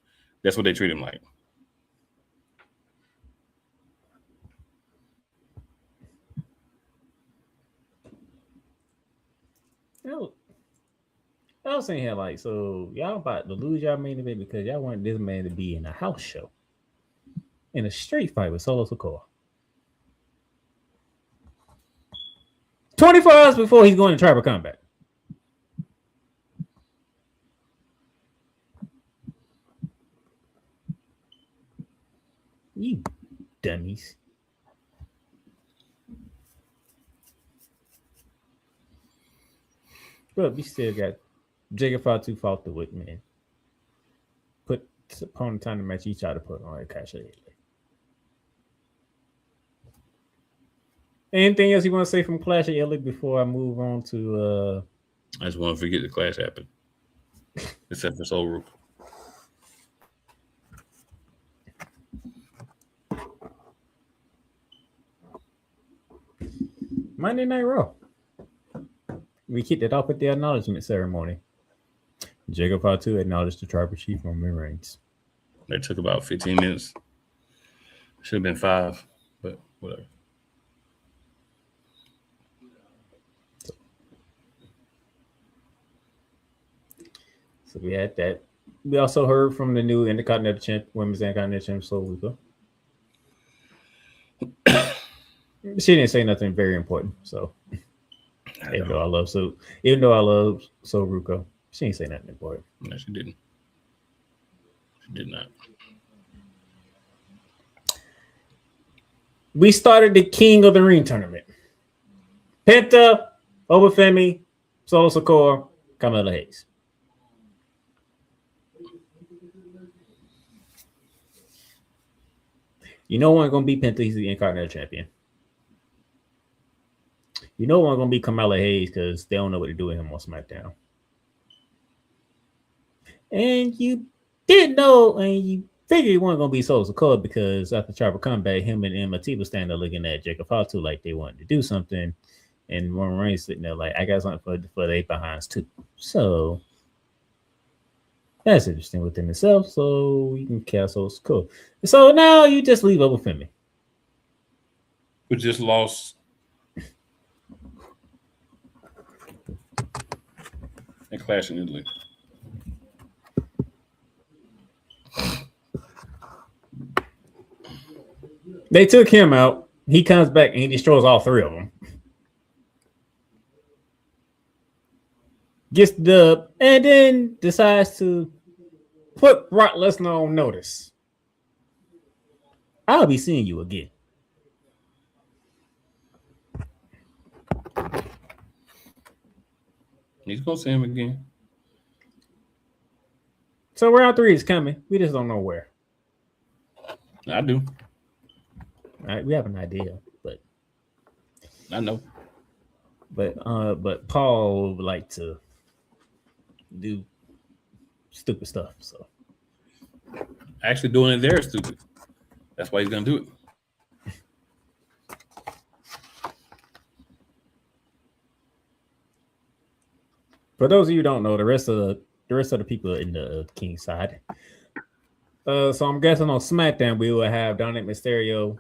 that's what they treat him like. I was saying here, like, so y'all about to lose y'all main event because y'all want this man to be in a house show in a street fight with Solo Sikoa 24 hours before he's going to tribal combat. You dummies. But we still got Jacob Fatu fought the Wood man. Put opponent time to match each other put on a cash. Anything else you want to say from Clash of LA before I move on to I just want to forget the Clash happened. Except for Soul Roof. Monday Night Raw. We kicked it off with the acknowledgement ceremony. Jacob Fatu acknowledged the tribal chief Roman Reigns. It took about 15 minutes. Should have been 5, but whatever. So we had that. We also heard from the new Intercontinental Champ, Women's Intercontinental Champ, Sol Ruka. She didn't say nothing very important. So even though I love Sol Ruka, she didn't say nothing important. No, she didn't. She did not. We started the King of the Ring tournament. Penta, Obafemi, Solo Sikoa, Carmella Hayes. You know one gonna be Penta, he's the Intercontinental Champion. You know one gonna be Kamala Hayes because they don't know what to do with him on SmackDown. And you didn't know, and you figured it wasn't gonna be Sosa Cole because after Tribal Comeback, him and Emma was standing there looking at Jacob Fatu like they wanted to do something, and Roman Reigns sitting there like, I got something for the 8 behinds too. So that's interesting within itself. So you can cast Sosa Cole. So now you just leave over Femi. We just lost. And Clash in Italy. They took him out. He comes back and he destroys all 3 of them. Gets the dub and then decides to put Brock Lesnar on notice. I'll be seeing you again. He's gonna see him again. So round 3 is coming. We just don't know where. I do. All right, we have an idea, but I know. But Paul would like to do stupid stuff. So Actually, doing it there is stupid. That's why he's gonna do it. For those of you who don't know, the rest of the people in the King side. So I'm guessing on SmackDown we will have Dominic Mysterio,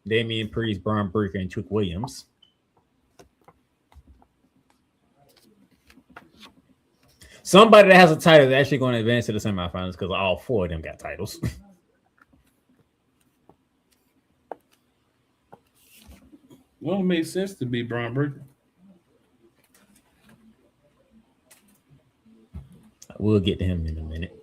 Damian Priest, Braun Breaker, and Trick Williams. Somebody that has a title is actually going to advance to the semifinals because all 4 of them got titles. Well, it makes sense to be Braun Breaker. We'll get to him in a minute.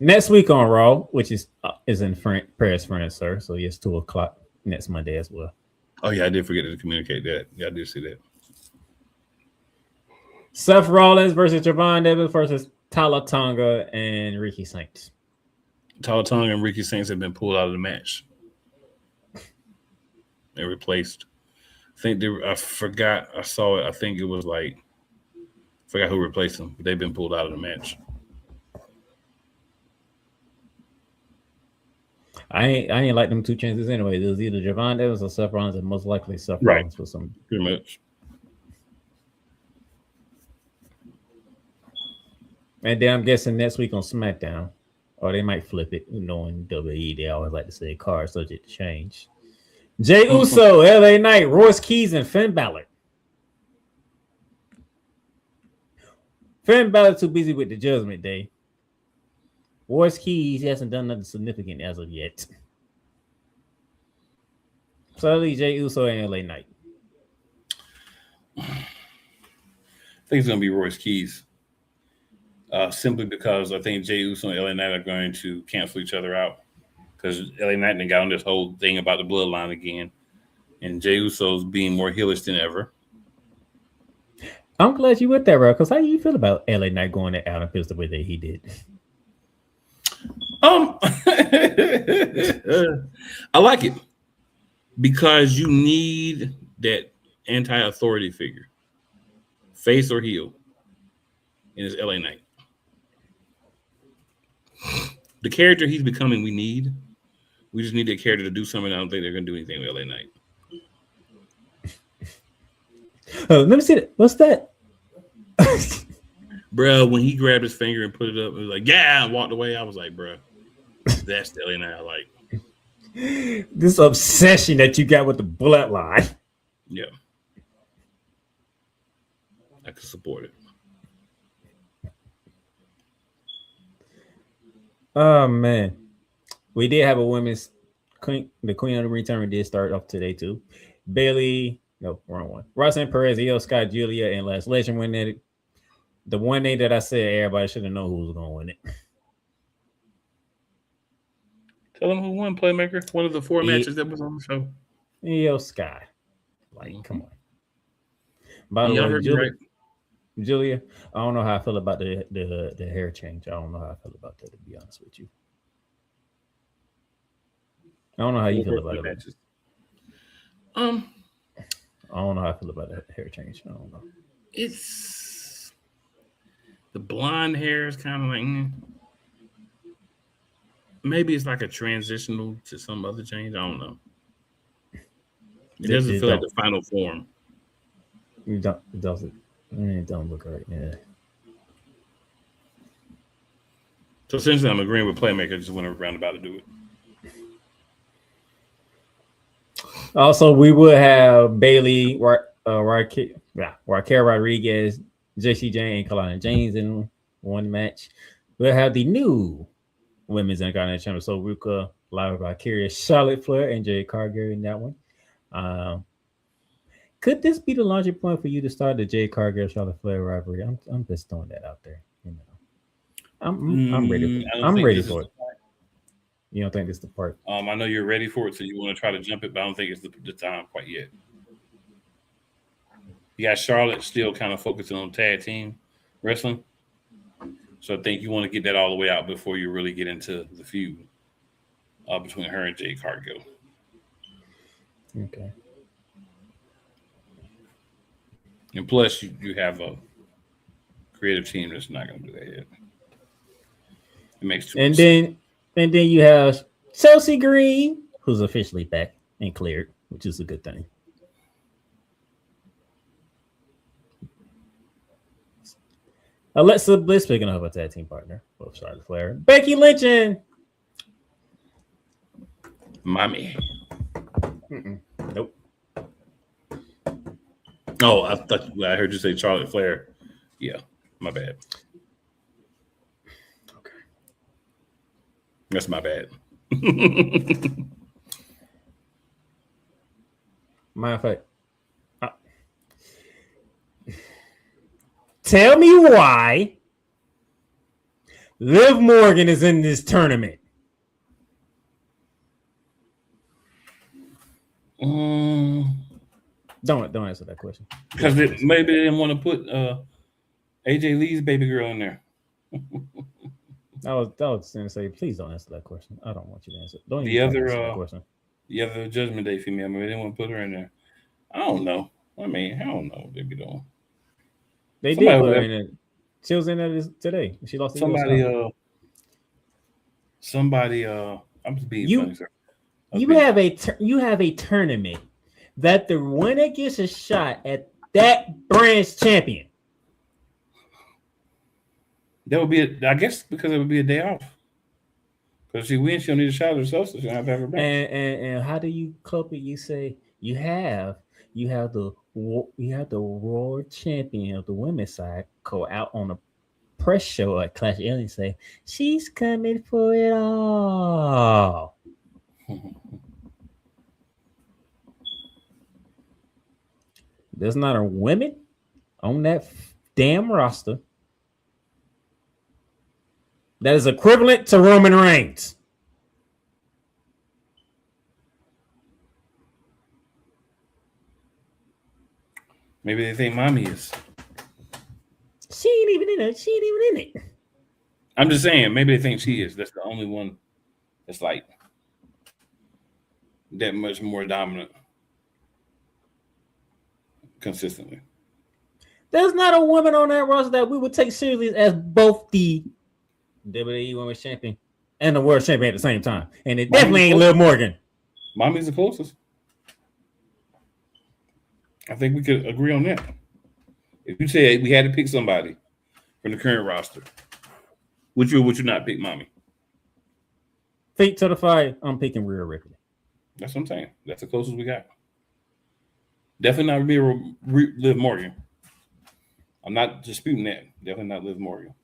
Next week on Raw, which is in Paris, France, sir. So yes, 2:00 next Monday as well. Oh yeah, I did forget to communicate that. Yeah, I did see that. Seth Rollins versus Javon Davis versus Tala Tonga and Ricky Saints. Tala Tonga and Ricky Saints have been pulled out of the match. They're replaced. I forgot. I saw it. I think it was like. I forgot who replaced them. But they've been pulled out of the match. I ain't like them 2 chances anyway. It was either Javon Davis or Seth Rollins, and most likely Seth Right. Rollins for some. Pretty much. And then I'm guessing next week on SmackDown, or they might flip it. Knowing WWE, they always like to say card subject to change. Jey Uso, LA Knight, Royce Keys, and Finn Balor. Finn Balor too busy with the Judgment Day. Royce Keys hasn't done nothing significant as of yet. So I'll leave Jey Uso and LA Knight. I think it's going to be Royce Keys. Simply because I think Jey Uso and LA Knight are going to cancel each other out. Because LA Knight got on this whole thing about the bloodline again. And Jey Uso's being more heelish than ever. I'm glad you went there, bro. Because how do you feel about LA Knight going to Adam Pearce the way that he did? I like it. Because you need that anti-authority figure. Face or heel. And it's LA Knight. The character he's becoming, we need. We just need that character to do something. I don't think they're going to do anything with LA Knight. Let me see that. What's that? Bro, when he grabbed his finger and put it up, it was like, yeah, and walked away. I was like, bro, that's the LA Knight I like. This obsession that you got with the bloodline. Yeah. I could support it. Oh man, we did have a women's queen. The Queen of the Return did start off today too. Bailey, no, wrong one. Roxanne Perez, Io Sky, Julia, and Last Legend win it. The one day that I said everybody should have known who was going to win it. Tell them who won, Playmaker. One of the 4 matches that was on the show. Io Sky, like, come on. By the way, Julia, I don't know how I feel about the hair change. I don't know how I feel about that, to be honest with you. I don't know how you feel Four about it. matches. I don't know how I feel about that hair change. I don't know. It's the blonde hair is kind of like maybe it's like a transitional to some other change. I don't know. It doesn't feel like the final form. It doesn't. It don't look right. Yeah. So essentially, I'm agreeing with Playmaker. Just went around about to do it. Also, we would have Bailey, Raquel Rodriguez, Jessie Jane, and Kalana James in one match. We'll have the new women's Intercontinental Champion, so Ruka, Lyra Valkyria, Charlotte Flair, and Jade Cargill in that one. Could this be the launching point for you to start the Jade Cargill Charlotte Flair rivalry? I'm just throwing that out there. You know, I'm ready. I'm ready for it. You don't think this is the part? I know you're ready for it, so you want to try to jump it, but I don't think it's the time quite yet. You got Charlotte still kind of focusing on tag team wrestling, so I think you want to get that all the way out before you really get into the feud between her and Jade Cargill. Okay. And plus, you have a creative team that's not going to do that yet. It makes too much sense. And then you have Chelsea Green, who's officially back and cleared, which is a good thing. Alexa Bliss picking up a tag team partner, both Charlotte Flair, Becky Lynch, and Mommy. Nope. Oh, I heard you say Charlotte Flair. Yeah, my bad. Okay, that's my bad. Matter of fact, tell me why Liv Morgan is in this tournament. Don't answer that question. Because maybe they didn't want to put AJ Lee's baby girl in there. I was going to say, please don't answer that question. I don't want you to answer. Don't the even other answer that question. The other Judgment Day female, maybe they didn't want to put her in there. I don't know. I mean, I don't know what they be doing. They did put her in it. She was in there today. She lost. Somebody. I'm just being funny, sir. You have a tournament that the winner gets a shot at that brand's champion. That would be, I guess, because it would be a day off. Because if she wins, she'll need a shot herself, so she'll have to have her back. And how do you cope it? You say you have the Raw champion of the women's side go out on a press show at Clash and say she's coming for it all. There's not a women on that damn roster that is equivalent to Roman Reigns. Maybe they think Mommy is. She ain't even in it. She ain't even in it. I'm just saying, maybe they think she is. That's the only one that's like that much more dominant consistently. There's not a woman on that roster that we would take seriously as both the WWE Women's Champion and the World Champion at the same time. And it definitely ain't Liv Morgan. Mommy's the closest. I think we could agree on that. If you say we had to pick somebody from the current roster, would you not pick Mommy? Feet to the fire, I'm picking Rhea Ripley. That's what I'm saying. That's the closest we got. Definitely not Liv Morgan. I'm not disputing that. Definitely not Liv Morgan.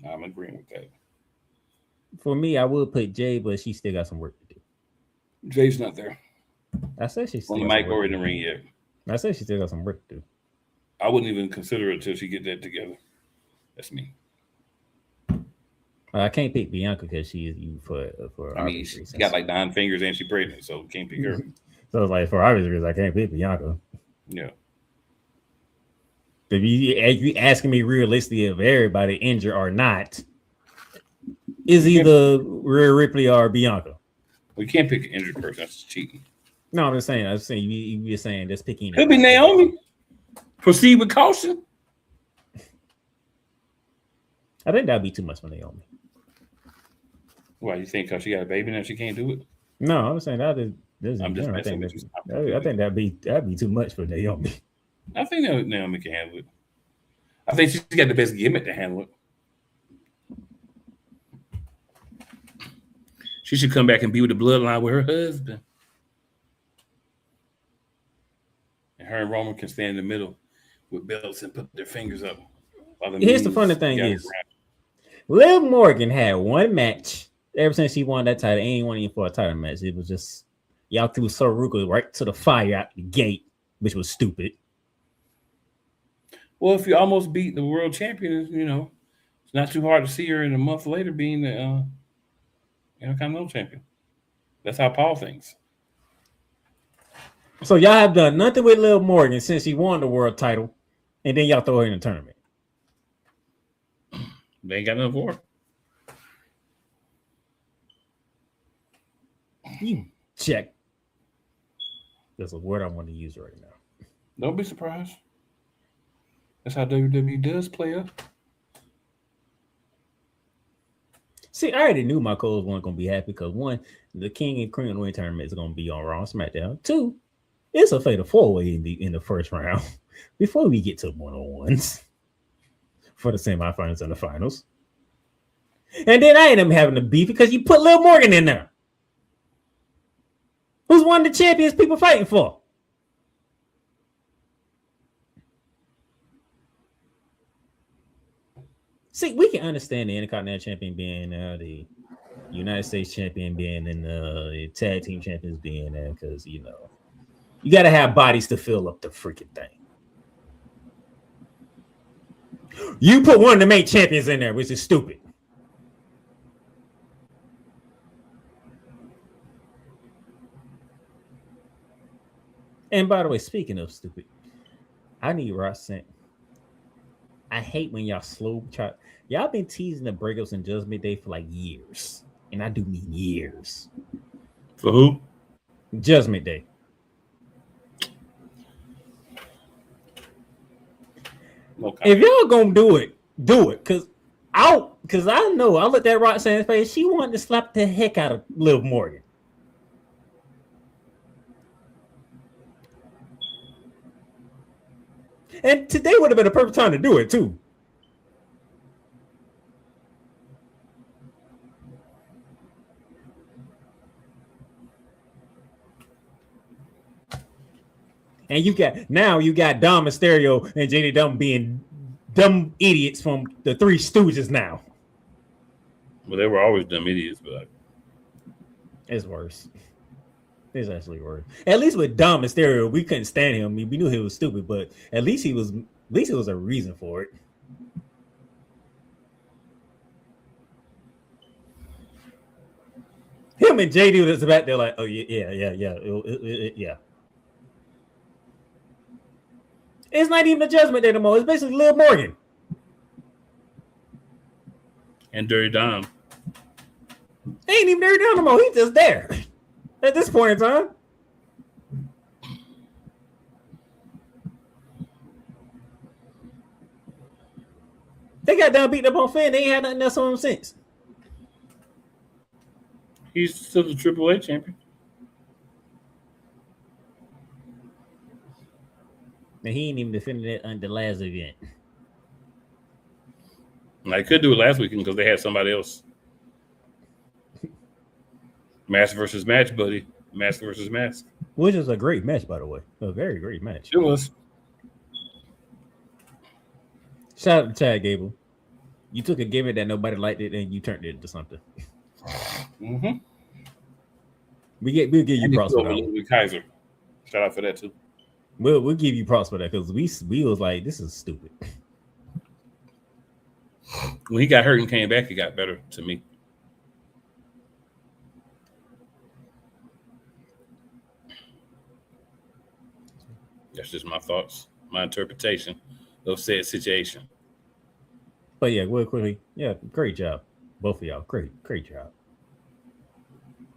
I'm agreeing with that. For me, I would put Jay, but she still got some work to do. Jay's not there. I said she still on the mic or in the ring yet. I said she still got some work to do. I wouldn't even consider it till she get that together. That's me. I can't pick Bianca because she is you for. I mean, she's got like 9 fingers and she's pregnant, so can't pick her. So it's like for obvious reasons, I can't pick Bianca. Yeah. If you asking me realistically if everybody injured or not, is either Rhea Ripley or Bianca. We can't pick an injured person. That's cheating. No, I'm just saying. You're saying just pick any. Could be Naomi. Proceed with caution. I think that'd be too much for Naomi. Why you think? Because she got a baby now, she can't do it? No, I'm saying that is. I'm just I messing think, with I think that'd be too much for Naomi. I think Naomi can handle it. I think she's got the best gimmick to handle it. She should come back and be with the bloodline with her husband. And her and Roman can stand in the middle with belts and put their fingers up. Here's the funny thing is, Liv Morgan had one match ever since she won that title. Ain't won even for a title match. It was just y'all threw Saruka right to the fire out the gate, which was stupid. Well, if you almost beat the world champion, you know, it's not too hard to see her in a month later being the Continental champion. That's how Paul thinks. So y'all have done nothing with Liv Morgan since she won the world title, and then y'all throw her in the tournament. They ain't got nothing for her. You check. There's a word I want to use right now. Don't be surprised. That's how WWE does play up. See, I already knew my Coles weren't going to be happy because one, the King and Queen of the Ring tournament is going to be on Raw and SmackDown. Two, it's a fatal four-way in the first round before we get to one-on-ones for the semifinals and the finals. And then I ended up having to beef because you put Liv Morgan in there. Who's one of the champions people fighting for? See, we can understand the Intercontinental Champion being there, the United States Champion being in the Tag Team Champions being there because, you know, you got to have bodies to fill up the freaking thing. You put one of the main champions in there, which is stupid. And by the way, speaking of stupid, I need Ross sent. I hate when y'all slow try. Y'all been teasing the breakups and Judgment Day for like years. And I do mean years. For who? Judgment Day. Okay. If y'all gonna do it, do it. Cause I know I looked at Roxanne's face. She wanted to slap the heck out of Liv Morgan. And today would have been a perfect time to do it too. And you got Dom Mysterio and JD Dumb being dumb idiots from the Three Stooges now. Well, they were always dumb idiots, but it's worse. It's actually worse. At least with Dom Mysterio, we couldn't stand him. I mean, we knew he was stupid, but at least it was a reason for it. Him and JD was back there like, oh yeah. Yeah. It's not even a Judgment Day anymore. It's basically Liv Morgan. And Dirty Dom. Ain't even Dirty Dom no more. He's just there at this point in time. They got down beating up on Finn. They ain't had nothing else on him since. He's still the AAA champion. And he ain't even defended it on the last event. I could do it last weekend because they had somebody else. Mask versus match, buddy. Mask versus mask. Which is a great match, by the way. A very great match. It was. Shout out to Chad Gable. You took a gimmick that nobody liked it and you turned it into something. Mm-hmm. We'll give you props for that. Kaiser. Shout out for that too. We'll give you props for that because we was like, this is stupid. When he got hurt and came back, it got better to me. That's just my thoughts, my interpretation of said situation. But yeah, real quickly, yeah, great job. Both of y'all, great job.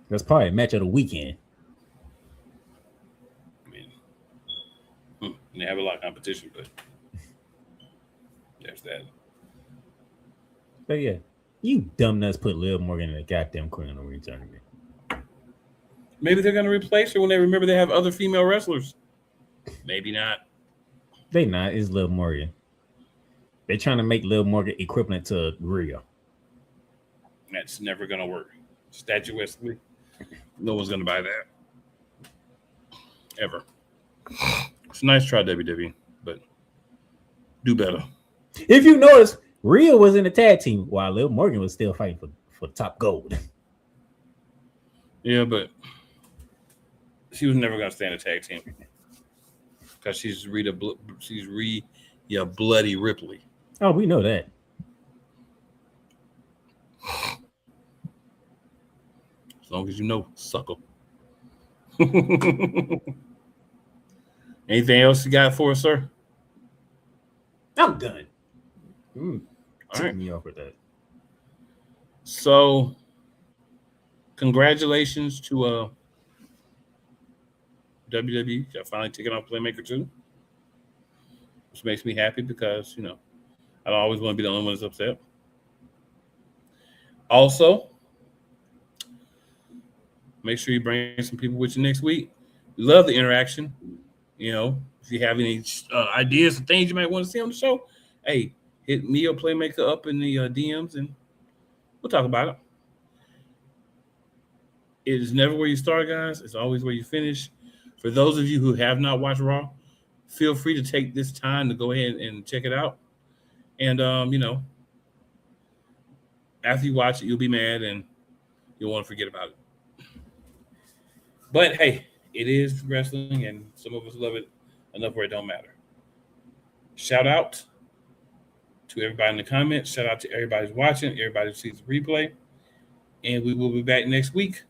That's probably a match of the weekend. I mean, they have a lot of competition, but there's that. But yeah, you dumb nuts put Liv Morgan in the goddamn Queen of the Ring tournament. Maybe they're going to replace her when they remember they have other female wrestlers. Maybe not. They not. It's Liv Morgan. They're trying to make Liv Morgan equivalent to Rhea. That's never going to work. Statuesquely, no one's going to buy that. Ever. It's a nice try, WWE, but do better. If you notice, Rhea was in the tag team while Liv Morgan was still fighting for top gold. Yeah, but she was never going to stay in a tag team because she's Rhea Bloody Ripley. Oh, we know that. As long as you know, sucker. Anything else you got for us, sir? I'm done. All Took right. me off with that. So, congratulations to WWE. Got finally taken off Playmaker 2. Which makes me happy because, I don't always want to be the only one that's upset. Also, make sure you bring some people with you next week. We love the interaction. If you have any ideas or things you might want to see on the show, hey, hit me or Playmaker up in the DMs and we'll talk about it. It is never where you start, guys. It's always where you finish. For those of you who have not watched Raw, feel free to take this time to go ahead and check it out. And, after you watch it, you'll be mad and you'll want to forget about it. But, hey, it is wrestling, and some of us love it enough where it don't matter. Shout out to everybody in the comments. Shout out to everybody who's watching, everybody who sees the replay. And we will be back next week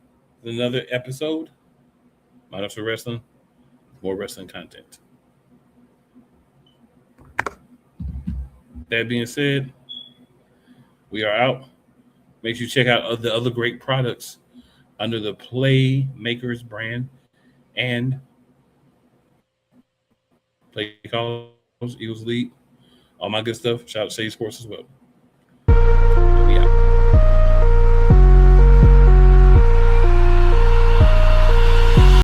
with another episode. Minus for Wrestling, more wrestling content. That being said, we are out. Make sure you check out the other great products under the Playmakers brand and Play Calls, Eagles League, all my good stuff. Shout out to Shade Sports as well.